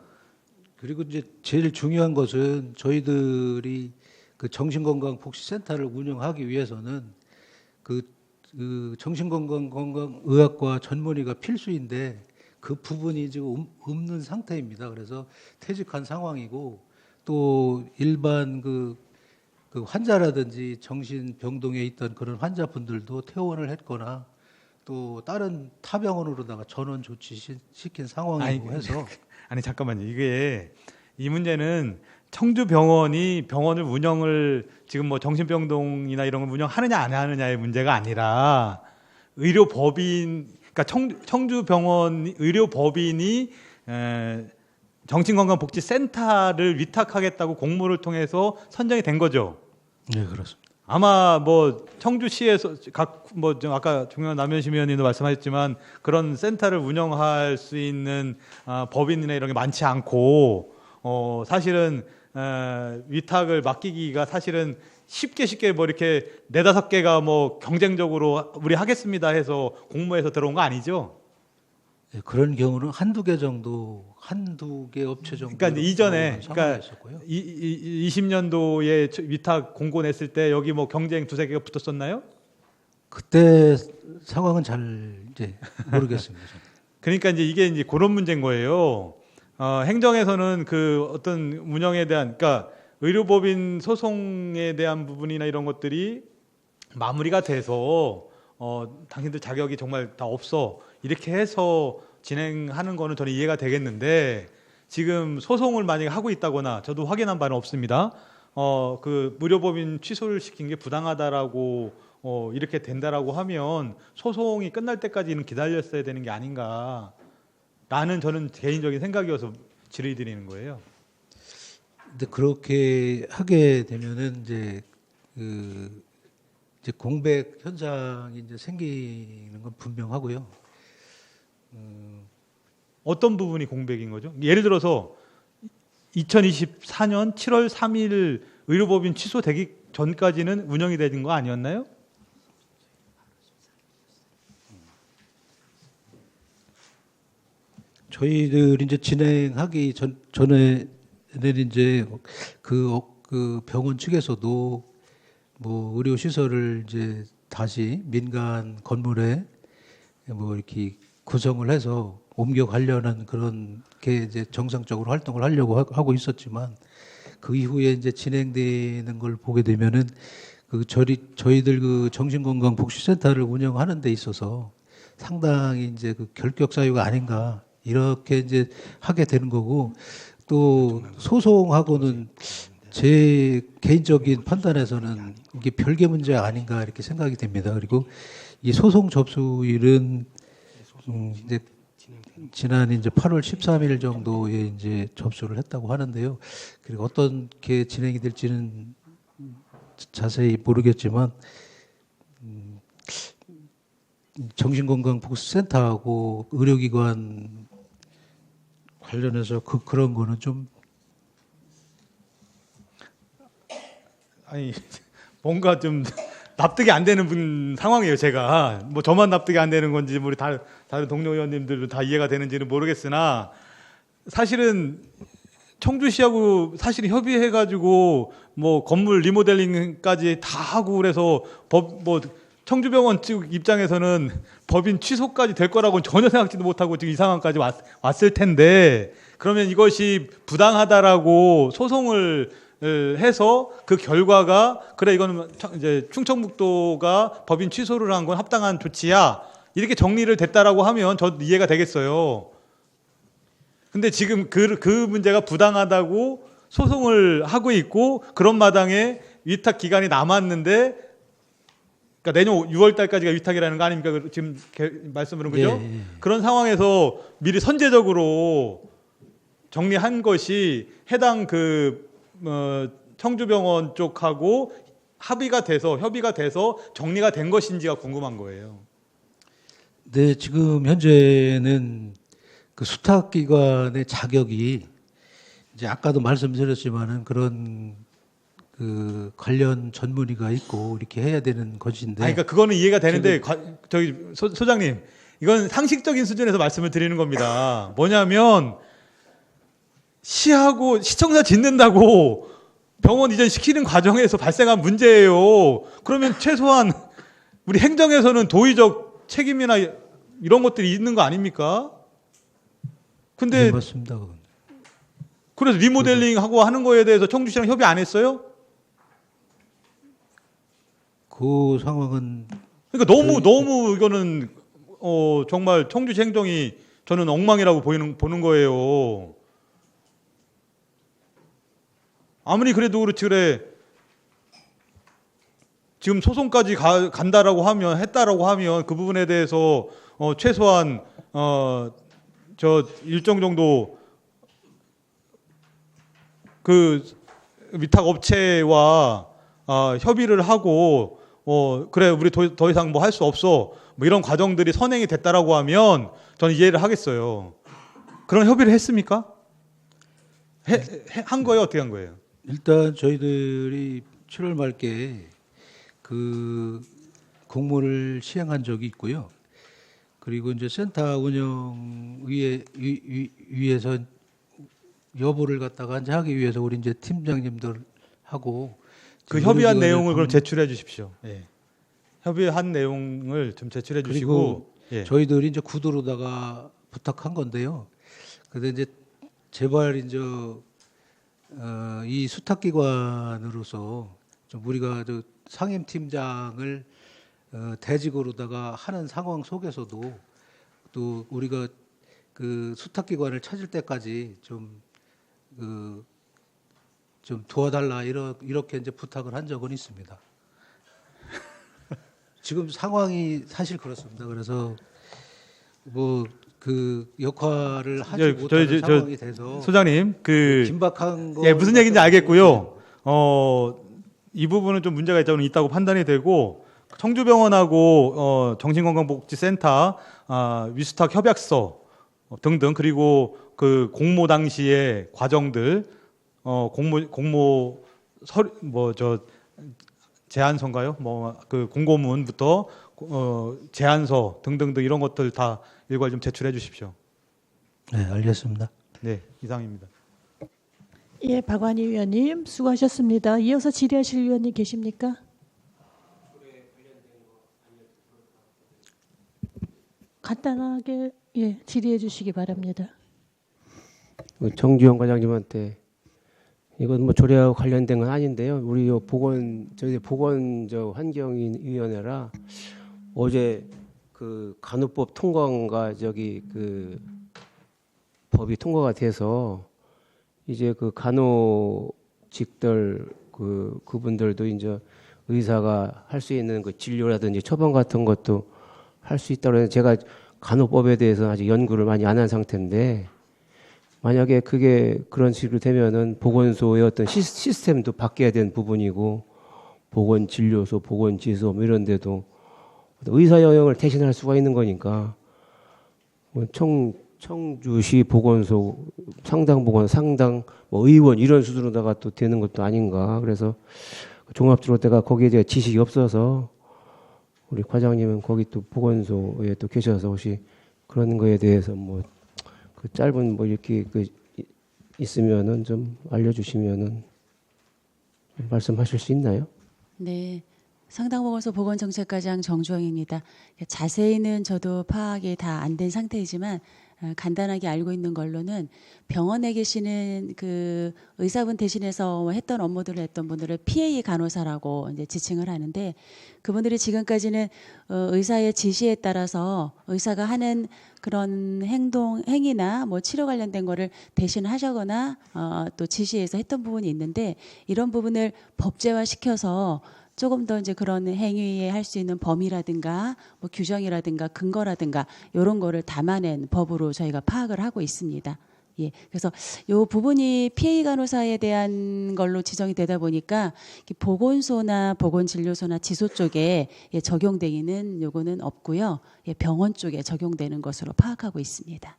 그리고 이제 제일 중요한 것은 저희들이 그 정신건강복지센터를 운영하기 위해서는 그 정신건강의학과 전문의가 필수인데 그 부분이 지금 없는 상태입니다. 그래서 퇴직한 상황이고 또 일반 그 환자라든지 정신병동에 있던 그런 환자분들도 퇴원을 했거나 또 다른 타 병원으로다가 전원 조치시킨 상황이고 해서 잠깐만요. 이 문제는 청주병원이 병원을 운영을 지금 뭐 정신병동이나 이런 걸 운영하느냐 안 하느냐의 문제가 아니라 의료법인, 그러니까 청주병원 의료법인이 정신건강복지센터를 위탁하겠다고 공모를 통해서 선정이 된 거죠. 네, 그렇습니다. 아마 뭐 청주시에서 좀 아까 종현 남현심 의원님도 말씀하셨지만 그런 센터를 운영할 수 있는 법인이나 이런 게 많지 않고 사실은 위탁을 맡기기가 사실은 쉽게 뭐 이렇게 4-5개가 뭐 경쟁적으로 우리 하겠습니다 해서 공모해서 들어온 거 아니죠? 네, 그런 경우는 한두 개 업체 정도. 그러니까 이전에 그러니까 20년도에 위탁 공고 냈을 때 여기 뭐 경쟁 2-3개가 붙었었나요? 그때 상황은 잘 이제 모르겠습니다. 그러니까 이제 이게 그런 문제인 거예요. 행정에서는 그 어떤 운영에 대한, 그러니까 의료법인 소송에 대한 부분이나 이런 것들이 마무리가 돼서 당신들 자격이 정말 다 없어 이렇게 해서 진행하는 거는 저는 이해가 되겠는데, 지금 소송을 만약에 하고 있다거나 저도 확인한 바는 없습니다. 그 무료법인 취소를 시킨 게 부당하다라고 이렇게 된다라고 하면 소송이 끝날 때까지는 기다렸어야 되는 게 아닌가라는 저는 개인적인 생각이어서 질의드리는 거예요. 근데 그렇게 하게 되면은 이제 공백 현상이 이제 생기는 건 분명하고요. 어떤 부분이 공백인 거죠? 예를 들어서 2024년 7월 3일 의료법인 취소되기 전까지는 운영이 되는 거 아니었나요? 저희들 이제 진행하기 전에는 이제 그 병원 측에서도 뭐 의료 시설을 이제 다시 민간 건물에 뭐 이렇게 구성을 해서 옮겨가려는 그런 게 이제 정상적으로 활동을 하려고 하고 있었지만, 그 이후에 이제 진행되는 걸 보게 되면은 저희들 그 정신건강복지센터를 운영하는 데 있어서 상당히 이제 그 결격 사유가 아닌가 이렇게 이제 하게 되는 거고, 또 소송하고는 제 개인적인 판단에서는 이게 별개 문제 아닌가 이렇게 생각이 됩니다. 그리고 이 소송 접수일은 이제 지난 이제 8월 13일 정도에 이제 접수를 했다고 하는데요. 그리고 어떻게 진행이 될지는 자세히 모르겠지만 정신건강복지센터하고 의료기관 관련해서 그런 거는 좀 아니 뭔가 좀 납득이 안 되는 상황이에요. 제가 뭐 저만 납득이 안 되는 건지 우리 다른 동료 의원님들도 다 이해가 되는지는 모르겠으나, 사실은 청주시하고 사실 협의해가지고 뭐 건물 리모델링까지 다 하고 그래서 청주병원 측 입장에서는 법인 취소까지 될 거라고는 전혀 생각지도 못하고 지금 이 상황까지 왔을 텐데, 그러면 이것이 부당하다라고 소송을 해서 그 결과가 그래 이거는 이제 충청북도가 법인 취소를 한 건 합당한 조치야 이렇게 정리를 됐다라고 하면 저 이해가 되겠어요. 근데 지금 그 문제가 부당하다고 소송을 하고 있고, 그런 마당에 위탁 기간이 남았는데, 그러니까 내년 6월 달까지가 위탁이라는 거 아닙니까? 지금 말씀으로 그죠? 예. 그런 상황에서 미리 선제적으로 정리한 것이 해당 청주병원 쪽하고 협의가 돼서 정리가 된 것인지가 궁금한 거예요. 네, 지금 현재는 그 수탁기관의 자격이 이제 아까도 말씀드렸지만은 그런 그 관련 전문의가 있고 이렇게 해야 되는 것인데. 그러니까 그거는 이해가 되는데 저기 소장님, 이건 상식적인 수준에서 말씀을 드리는 겁니다. 뭐냐면 시하고 시청사 짓는다고 병원 이전 시키는 과정에서 발생한 문제예요. 그러면 최소한 우리 행정에서는 도의적 책임이나 이런 것들이 있는 거 아닙니까? 근데 네, 맞습니다. 그래서 리모델링하고 하는 거에 대해서 청주시랑 협의 안 했어요? 그 상황은 그러니까 너무 이거는 정말 청주시 행정이 저는 엉망이라고 보는 거예요. 아무리 그래도 그렇지, 그래 지금 소송까지 했다라고 하면 그 부분에 대해서 최소한 저 일정 정도 그 위탁 업체와 협의를 하고 그래 우리 더 이상 뭐 할 수 없어 뭐 이런 과정들이 선행이 됐다라고 하면 저는 이해를 하겠어요. 그런 협의를 했습니까? 한 거예요? 어떻게 한 거예요? 일단 저희들이 7월 말께 그 공모를 시행한 적이 있고요. 그리고 이제 센터 운영 위에서 여부를 갖다가 이제 하기 위해서 우리 이제 팀장님들하고 그 협의한 내용을 그럼 제출해 주십시오. 예. 협의한 내용을 좀 제출해 주시고 예. 저희들이 이제 구두로다가 부탁한 건데요. 근데 이제 제발 이제 이 수탁기관으로서 좀 우리가 저 상임팀장을 대직으로다가 하는 상황 속에서도 또 우리가 그 수탁기관을 찾을 때까지 좀 도와달라 이렇게 이제 부탁을 한 적은 있습니다. 지금 상황이 사실 그렇습니다. 그래서 뭐 그 역할을 하지 못하는 상황이 돼서 소장님 그 긴박한 거 예, 무슨 얘기인지 알겠고요. 이 부분은 좀 문제가 있다고 판단이 되고 청주병원하고 정신건강복지센터 위수탁 협약서 등등 그리고 그 공모 당시의 과정들 공모 제안서인가요? 뭐 그 공고문부터 제안서 등등등 이런 것들 다 일괄 좀 제출해 주십시오. 네, 알겠습니다. 네, 이상입니다. 예, 박완희 위원님 수고하셨습니다. 이어서 질의하실 위원님 계십니까? 간단하게 예, 질의해 주시기 바랍니다. 정주영 과장님한테 이건 뭐 조례하고 관련된 건 아닌데요. 우리 저희 보건 환경위원회라 어제 그 간호법 통과가 그 법이 통과가 돼서 이제 그 간호직들 그분들도 이제 의사가 할 수 있는 그 진료라든지 처방 같은 것도 할 수 있다고 해서 제가 간호법에 대해서 아직 연구를 많이 안 한 상태인데 만약에 그게 그런 식으로 되면은 보건소의 어떤 시스템도 바뀌어야 되는 부분이고 보건진료소, 보건지소 뭐 이런 데도 의사 영역을 대신할 수가 있는 거니까 뭐 청주시 보건소, 상당보건, 상당 뭐 의원 이런 수준으로다가 또 되는 것도 아닌가. 그래서 종합적으로 내가 거기에 대해 지식이 없어서 우리 과장님은 거기 또 보건소에 또 계셔서 혹시 그런 거에 대해서 뭐 그 짧은 뭐 이렇게 있으면은 좀 알려주시면은 말씀하실 수 있나요? 네. 상당보건소 보건정책과장 정주영입니다. 자세히는 저도 파악이 다 안 된 상태이지만 간단하게 알고 있는 걸로는 병원에 계시는 그 의사분 대신해서 했던 업무들을 했던 분들을 PA 간호사라고 이제 지칭을 하는데 그분들이 지금까지는 의사의 지시에 따라서 의사가 하는 그런 행위나 뭐 치료 관련된 거를 대신하거나 또 지시해서 했던 부분이 있는데 이런 부분을 법제화시켜서 조금 더 이제 그런 행위에 할 수 있는 범위라든가 뭐 규정이라든가 근거라든가 이런 거를 담아낸 법으로 저희가 파악을 하고 있습니다. 예, 그래서 요 부분이 PA 간호사에 대한 걸로 지정이 되다 보니까 보건소나 보건진료소나 지소 쪽에 적용되기는 요거는 없고요. 예, 병원 쪽에 적용되는 것으로 파악하고 있습니다.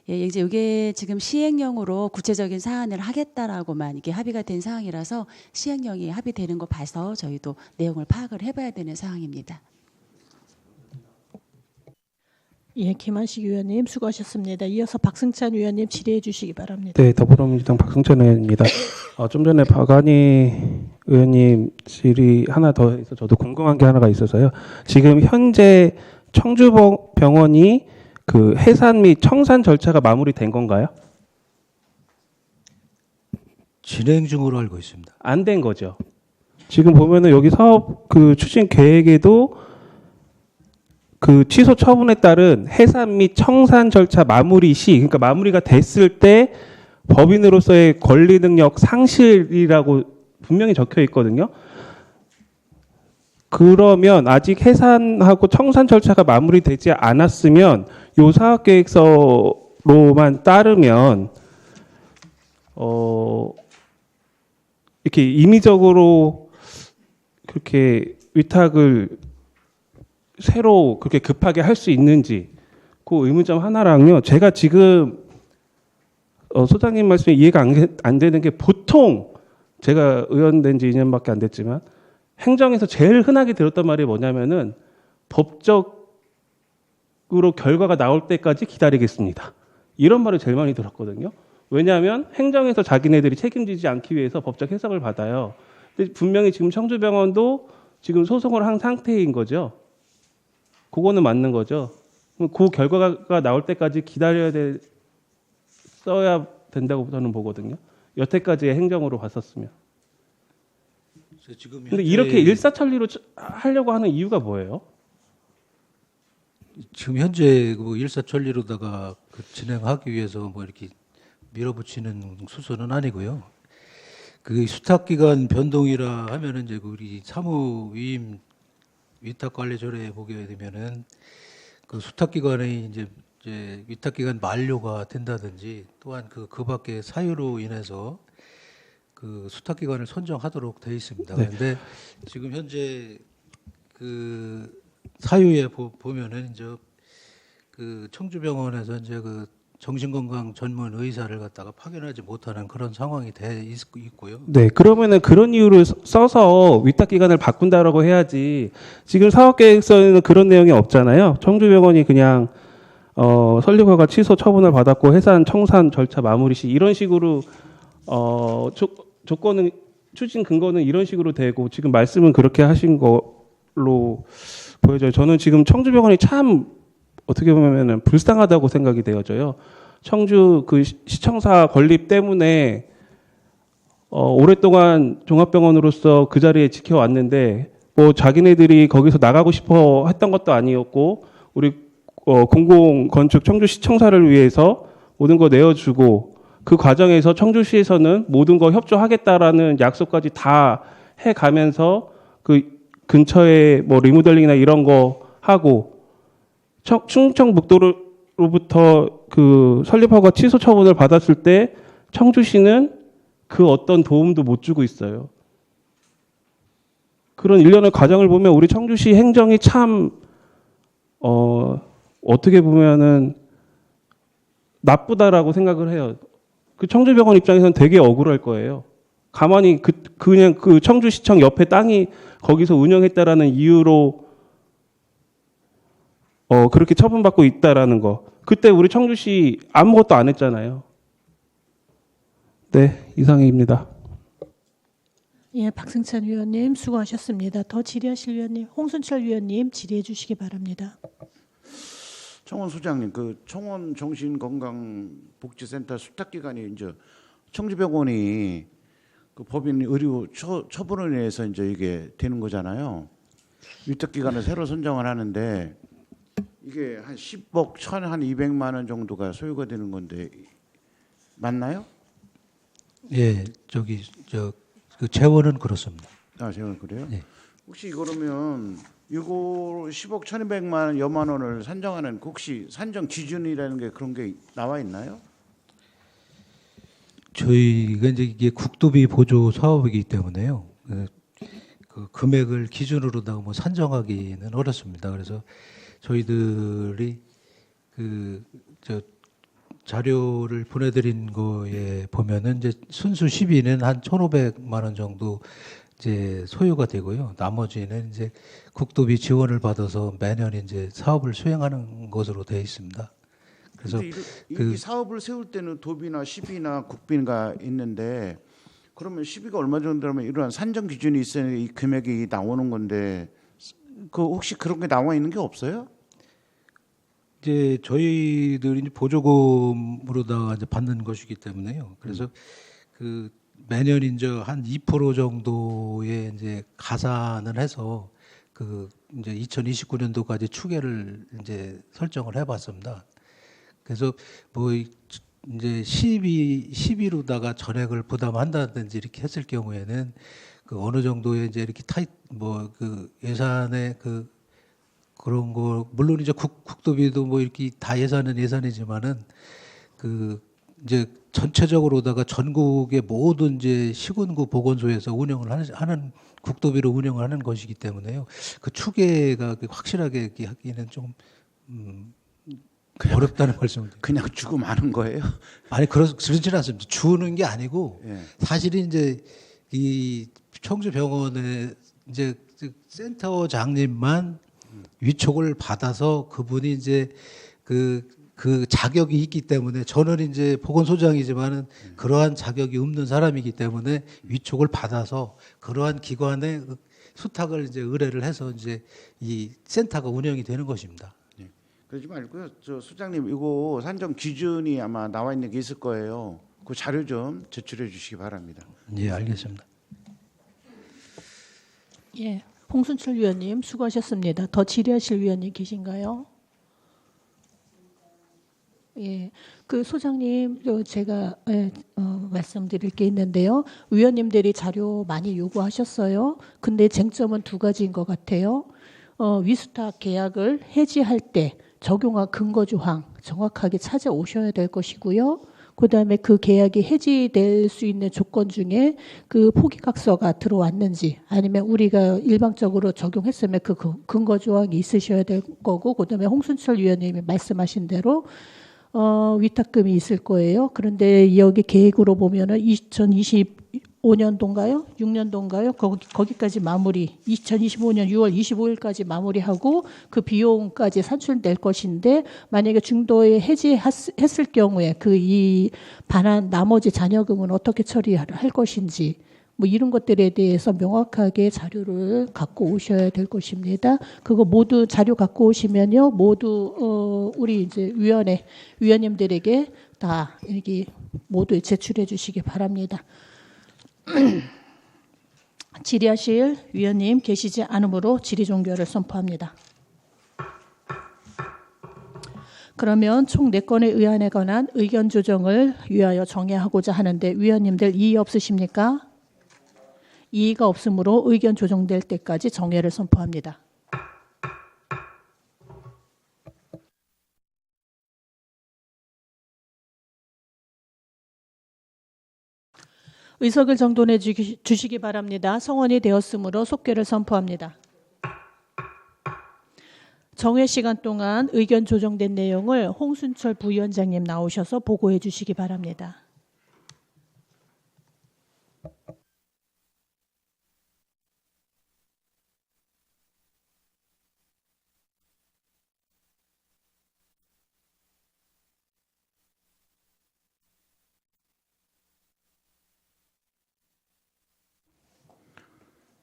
예, 이제 이게 지금 시행령으로 구체적인 사안을 하겠다라고만 이게 합의가 된 사항이라서 시행령이 합의되는 거 봐서 저희도 내용을 파악을 해봐야 되는 사항입니다. 예, 김한식 위원님 수고하셨습니다. 이어서 박승찬 위원님 질의해 주시기 바랍니다. 네, 더불어민주당 박승찬 의원입니다. 좀 전에 박완희 의원님 질의 하나 더 해서 저도 궁금한 게 하나가 있어서요. 지금 현재 청주병원이 그 해산 및 청산 절차가 마무리된 건가요? 진행 중으로 알고 있습니다. 안 된 거죠. 지금 보면은 여기 사업 그 추진 계획에도 그 취소 처분에 따른 해산 및 청산 절차 마무리 시, 그러니까 마무리가 됐을 때 법인으로서의 권리 능력 상실이라고 분명히 적혀 있거든요. 그러면 아직 해산하고 청산 절차가 마무리되지 않았으면 요 사업계획서로만 따르면 이렇게 임의적으로 그렇게 위탁을 새로 그렇게 급하게 할 수 있는지 그 의문점 하나랑요. 제가 지금 소장님 말씀에 이해가 안 되는 게 보통 제가 의원 된 지 2년밖에 안 됐지만 행정에서 제일 흔하게 들었던 말이 뭐냐면은 법적으로 결과가 나올 때까지 기다리겠습니다. 이런 말을 제일 많이 들었거든요. 왜냐하면 행정에서 자기네들이 책임지지 않기 위해서 법적 해석을 받아요. 근데 분명히 지금 청주병원도 지금 소송을 한 상태인 거죠. 그거는 맞는 거죠. 그 결과가 나올 때까지 써야 된다고 저는 보거든요. 여태까지의 행정으로 봤었으면. 근데 이렇게 일사천리로 하려고 하는 이유가 뭐예요? 지금 현재 뭐 일사천리로다가 진행하기 위해서 뭐 이렇게 밀어붙이는 수순은 아니고요. 그 수탁기간 변동이라 하면은 이제 우리 사무위임 위탁관리조례에 보게 되면은 그 수탁기간의 이제 위탁기간 만료가 된다든지 또한 그 밖에 사유로 인해서 그 수탁기간을 선정하도록 되어 있습니다. 네. 그런데 지금 현재 그 사유에 보면은 이제 그 청주병원에서 이제 그 정신건강 전문 의사를 갖다가 파견하지 못하는 그런 상황이 돼 있고요. 네, 그러면은 그런 이유를 써서 위탁 기간을 바꾼다라고 해야지. 지금 사업계획서에는 그런 내용이 없잖아요. 청주병원이 그냥 설립허가 취소 처분을 받았고 해산 청산 절차 마무리 시 이런 식으로 조건은 추진 근거는 이런 식으로 되고 지금 말씀은 그렇게 하신 걸로 보여져요. 저는 지금 청주병원이 참 어떻게 보면은 불쌍하다고 생각이 되어져요. 청주 그 시청사 건립 때문에 오랫동안 종합병원으로서 그 자리에 지켜왔는데 뭐 자기네들이 거기서 나가고 싶어 했던 것도 아니었고 우리 공공건축 청주시청사를 위해서 모든 거 내어주고 그 과정에서 청주시에서는 모든 거 협조하겠다라는 약속까지 다 해가면서 그 근처에 뭐 리모델링이나 이런 거 하고 충청북도로부터 그 설립허가 취소 처분을 받았을 때 청주시는 그 어떤 도움도 못 주고 있어요. 그런 일련의 과정을 보면 우리 청주시 행정이 참 어떻게 보면은 나쁘다라고 생각을 해요. 그 청주병원 입장에서는 되게 억울할 거예요. 가만히 그냥 그 청주시청 옆에 땅이 거기서 운영했다라는 이유로 그렇게 처분받고 있다라는 거. 그때 우리 청주시 아무것도 안 했잖아요. 네, 이상입니다. 예, 박승찬 위원님 수고하셨습니다. 더 질의하실 위원님, 홍순철 위원님 질의해 주시기 바랍니다. 청원 소장님, 그 청원 정신건강복지센터 수탁기간이 이제 청주병원이 그 법인 의료 처분을 인해서 이제 이게 되는 거잖아요. 위탁기간을 새로 선정을 하는데 이게 한 10억, 한 200만 원 정도가 소요가 되는 건데 맞나요? 예, 그 재원은 그렇습니다. 아, 재원 그래요? 예. 혹시 그러면 이거 10억 1,200만 여만 원을 산정하는 혹시 산정 기준이라는 게 그런 게 나와 있나요? 저희가 이제 이게 국도비 보조 사업이기 때문에요. 그 금액을 기준으로다가 뭐 산정하기는 어렵습니다. 그래서 저희들이 자료를 보내드린 거에 보면은 이제 순수 시비는 한 1,500만 원 정도 이제 소요가 되고요. 나머지는 이제 국도비 지원을 받아서 매년 이제 사업을 수행하는 것으로 되어 있습니다. 그래서 이 사업을 세울 때는 도비나 시비나 국비가 있는데 그러면 시비가 얼마 정도라면 이러한 산정 기준이 있어야 이 금액이 나오는 건데 그 혹시 그런 게 나와 있는 게 없어요? 이제 저희들이 보조금으로다가 이제 받는 것이기 때문에요. 그래서 그 매년 이제 한 2% 정도의 이제 가산을 해서 그 이제 2029년도까지 추계를 이제 설정을 해봤습니다. 그래서 뭐 이제 시비로다가 전액을 부담한다든지 이렇게 했을 경우에는 그 어느 정도의 이제 이렇게 그 예산의 그런 거 물론 이제 국도비도 뭐 이렇게 다 예산은 예산이지만은 그 이제 전체적으로다가 전국의 모든 이제 시군구 보건소에서 운영을 하는 국도비로 운영을 하는 것이기 때문에요. 그 추계가 확실하게 하기는 좀 어렵다는 말씀을 드립니다. 그냥 주고 마는 거예요? 아니 그렇지는 않습니다. 주는 게 아니고 예. 사실은 이제 이 청주병원의 이제 센터장님만 위촉을 받아서 그분이 이제 그 자격이 있기 때문에 저는 이제 보건소장이지만은 그러한 자격이 없는 사람이기 때문에 위촉을 받아서 그러한 기관에 수탁을 이제 의뢰를 해서 이제 이 센터가 운영이 되는 것입니다. 네. 그러지 말고요. 저 소장님 이거 산정 기준이 아마 나와 있는 게 있을 거예요. 그 자료 좀 제출해 주시기 바랍니다. 예, 알겠습니다. 예, 홍순철 위원님 수고하셨습니다. 더 질의하실 위원님 계신가요? 예, 그 소장님 제가 말씀드릴 게 있는데요. 위원님들이 자료 많이 요구하셨어요. 근데 쟁점은 두 가지인 것 같아요. 위수탁 계약을 해지할 때 적용한 근거 조항 정확하게 찾아오셔야 될 것이고요. 그다음에 그 계약이 해지될 수 있는 조건 중에 그 포기각서가 들어왔는지 아니면 우리가 일방적으로 적용했으면 그 근거 조항이 있으셔야 될 거고, 그다음에 홍순철 위원님이 말씀하신 대로 위탁금이 있을 거예요. 그런데 여기 계획으로 보면은 2025년도인가요? 6년도인가요? 거기까지 마무리, 2025년 6월 25일까지 마무리하고 그 비용까지 산출될 것인데, 만약에 중도에 해지했을 경우에 이 반환 나머지 잔여금은 어떻게 처리할 것인지, 뭐 이런 것들에 대해서 명확하게 자료를 갖고 오셔야 될 것입니다. 그거 모두 자료 갖고 오시면요, 모두 우리 이제 위원님들에게 다 이렇게 모두 제출해 주시기 바랍니다. 질의하실 위원님 계시지 않으므로 질의 종결을 선포합니다. 그러면 총 4건의 의안에 관한 의견 조정을 위하여 정해하고자 하는데 위원님들 이의 없으십니까? 이의가 없으므로 의견 조정될 때까지 정회를 선포합니다. 의석을 정돈해 주시기 바랍니다. 성원이 되었으므로 속결을 선포합니다. 정회 시간 동안 의견 조정된 내용을 홍순철 부위원장님 나오셔서 보고해 주시기 바랍니다.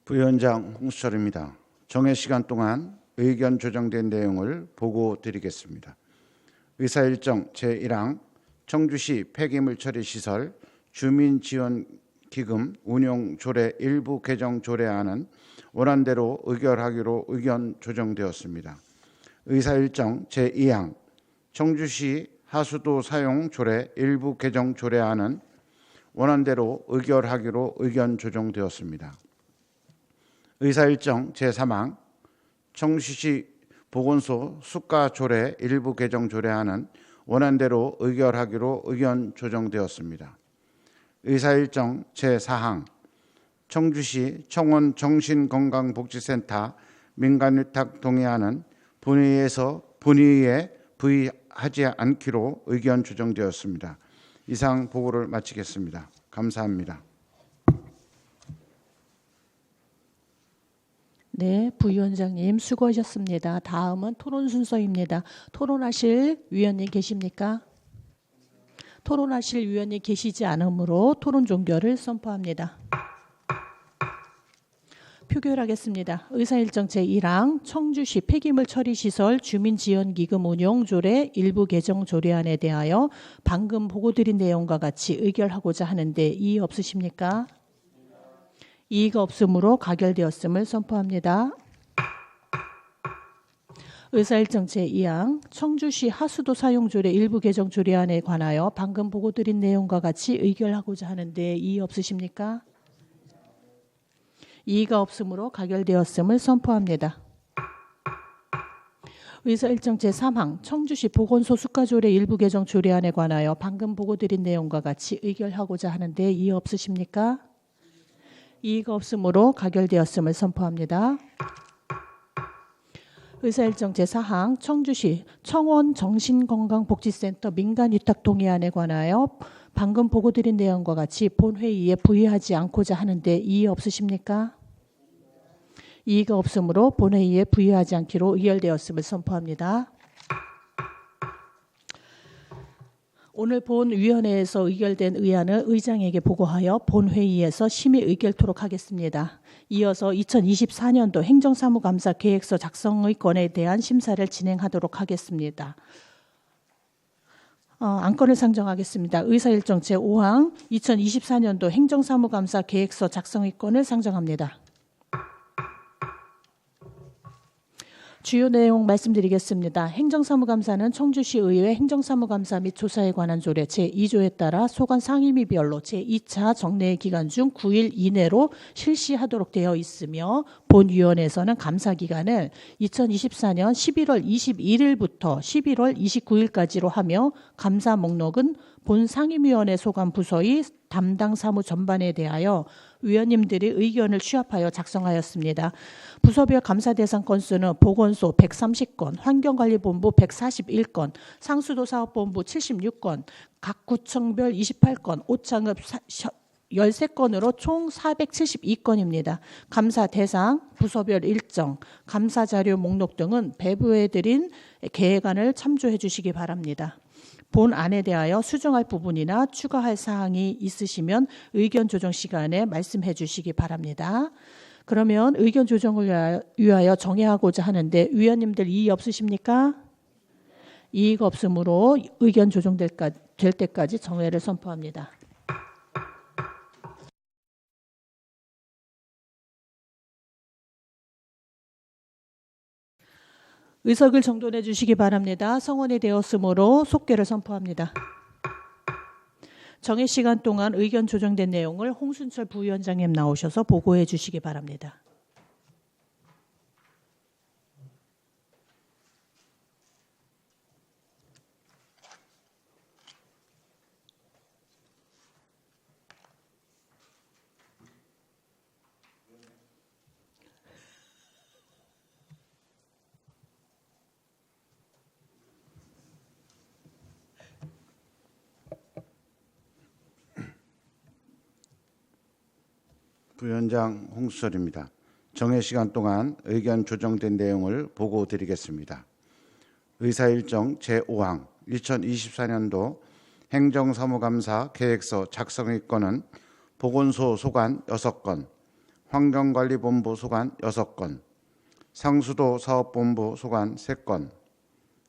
부위원장 홍수철입니다. 정회 시간 동안 의견 조정된 내용을 보고 드리겠습니다. 의사일정 제1항 청주시 폐기물 처리 시설 주민지원기금 운용 조례 일부 개정 조례안은 원안대로 의결하기로 의견 조정되었습니다. 의사일정 제2항 청주시 하수도 사용 조례 일부 개정 조례안은 원안대로 의결하기로 의견 조정되었습니다. 의사일정 제3항 청주시 보건소 수가 조례 일부 개정 조례안은 원안대로 의결하기로 의견 조정되었습니다. 의사일정 제4항 청주시 청원 정신건강복지센터 민간위탁 동의안은 본회의에 부의하지 않기로 의견 조정되었습니다. 이상 보고를 마치겠습니다. 감사합니다. 네, 부위원장님 수고하셨습니다. 다음은 토론 순서입니다. 토론하실 위원님 계십니까? 토론하실 위원님 계시지 않으므로 토론 종결을 선포합니다. 표결하겠습니다. 의사일정 제1항 청주시 폐기물 처리시설 주민지원기금 운용조례 일부 개정 조례안에 대하여 방금 보고드린 내용과 같이 의결하고자 하는데 이의 없으십니까? 이의가 없으므로 가결되었음을 선포합니다. 의사일정 제2항 청주시 하수도 사용조례 일부 개정 조례안에 관하여 방금 보고드린 내용과 같이 의결하고자 하는데 이의 없으십니까? 이의가 없으므로 가결되었음을 선포합니다. 의서 일정 제3항 청주시 보건소 수가조례 일부 개정 조례안에 관하여 방금 보고드린 내용과 같이 의결하고자 하는데 이의 없으십니까? 이의가 없으므로 가결되었음을 선포합니다. 의사 일정 제4항 청주시 청원정신건강복지센터 민간위탁 동의안에 관하여 방금 보고드린 내용과 같이 본회의에 부의하지 않고자 하는데 이의 없으십니까? 이의가 없으므로 본회의에 부의하지 않기로 의결되었음을 선포합니다. 오늘 본위원회에서 의결된 의안을 의장에게 보고하여 본회의에서 심의 의결토록 하겠습니다. 이어서 2024년도 행정사무감사 계획서 작성의 건에 대한 심사를 진행하도록 하겠습니다. 안건을 상정하겠습니다. 의사일정 제5항 2024년도 행정사무감사 계획서 작성의 건을 상정합니다. 주요 내용 말씀드리겠습니다. 행정사무감사는 청주시의회 행정사무감사 및 조사에 관한 조례 제2조에 따라 소관 상임위별로 제2차 정례 기간 중 9일 이내로 실시하도록 되어 있으며 본위원회에서는 감사기간을 2024년 11월 21일부터 11월 29일까지로 하며 감사 목록은 본 상임위원회 소관 부서의 담당 사무 전반에 대하여 위원님들이 의견을 취합하여 작성하였습니다. 부서별 감사 대상 건수는 보건소 130건, 환경관리본부 141건, 상수도 사업본부 76건, 각 구청별 28건, 오창읍 13건으로 총 472건입니다. 감사 대상, 부서별 일정, 감사 자료 목록 등은 배부해드린 계획안을 참조해 주시기 바랍니다. 본 안에 대하여 수정할 부분이나 추가할 사항이 있으시면 의견 조정 시간에 말씀해 주시기 바랍니다. 그러면 의견 조정을 위하여 정해하고자 하는데 위원님들 이의 없으십니까? 이의가 없으므로 의견 조정될 때까지 정회를 선포합니다. 의석을 정돈해 주시기 바랍니다. 성원이 되었으므로 속개를 선포합니다. 정해 시간 동안 의견 조정된 내용을 홍순철 부위원장님 나오셔서 보고해 주시기 바랍니다. 부위원장 홍수철입니다. 정해 시간 동안 의견 조정된 내용을 보고 드리겠습니다. 의사일정 제5항 2024년도 행정사무감사 계획서 작성의 건은 보건소 소관 6건, 환경관리본부 소관 6건, 상수도 사업본부 소관 3건,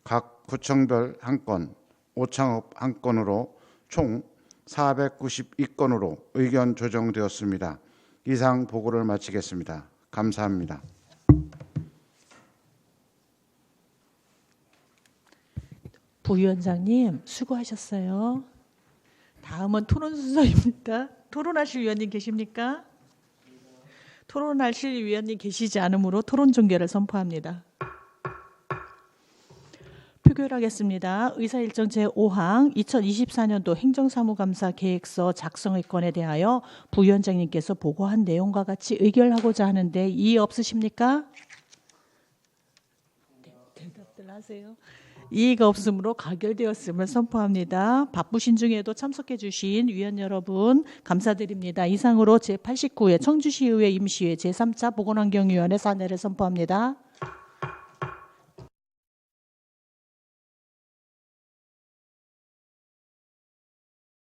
각 구청별 1건, 오창읍 1건으로 총 492건으로 의견 조정되었습니다. 이상 보고를 마치겠습니다. 감사합니다. 부위원장님 수고하셨어요. 다음은 토론 순서입니다. 토론하실 위원님 계십니까? 토론하실 위원님 계시지 않으므로 토론 종결을 선포합니다. 표결하겠습니다. 의사일정 제5항 2024년도 행정사무감사 계획서 작성의 건에 대하여 부위원장님께서 보고한 내용과 같이 의결하고자 하는데 이의 없으십니까? 대답들 하세요. 이의가 없으므로 가결되었음을 선포합니다. 바쁘신 중에도 참석해 주신 위원 여러분 감사드립니다. 이상으로 제89회 청주시의회 임시회 제3차 보건환경위원회 사내를 선포합니다.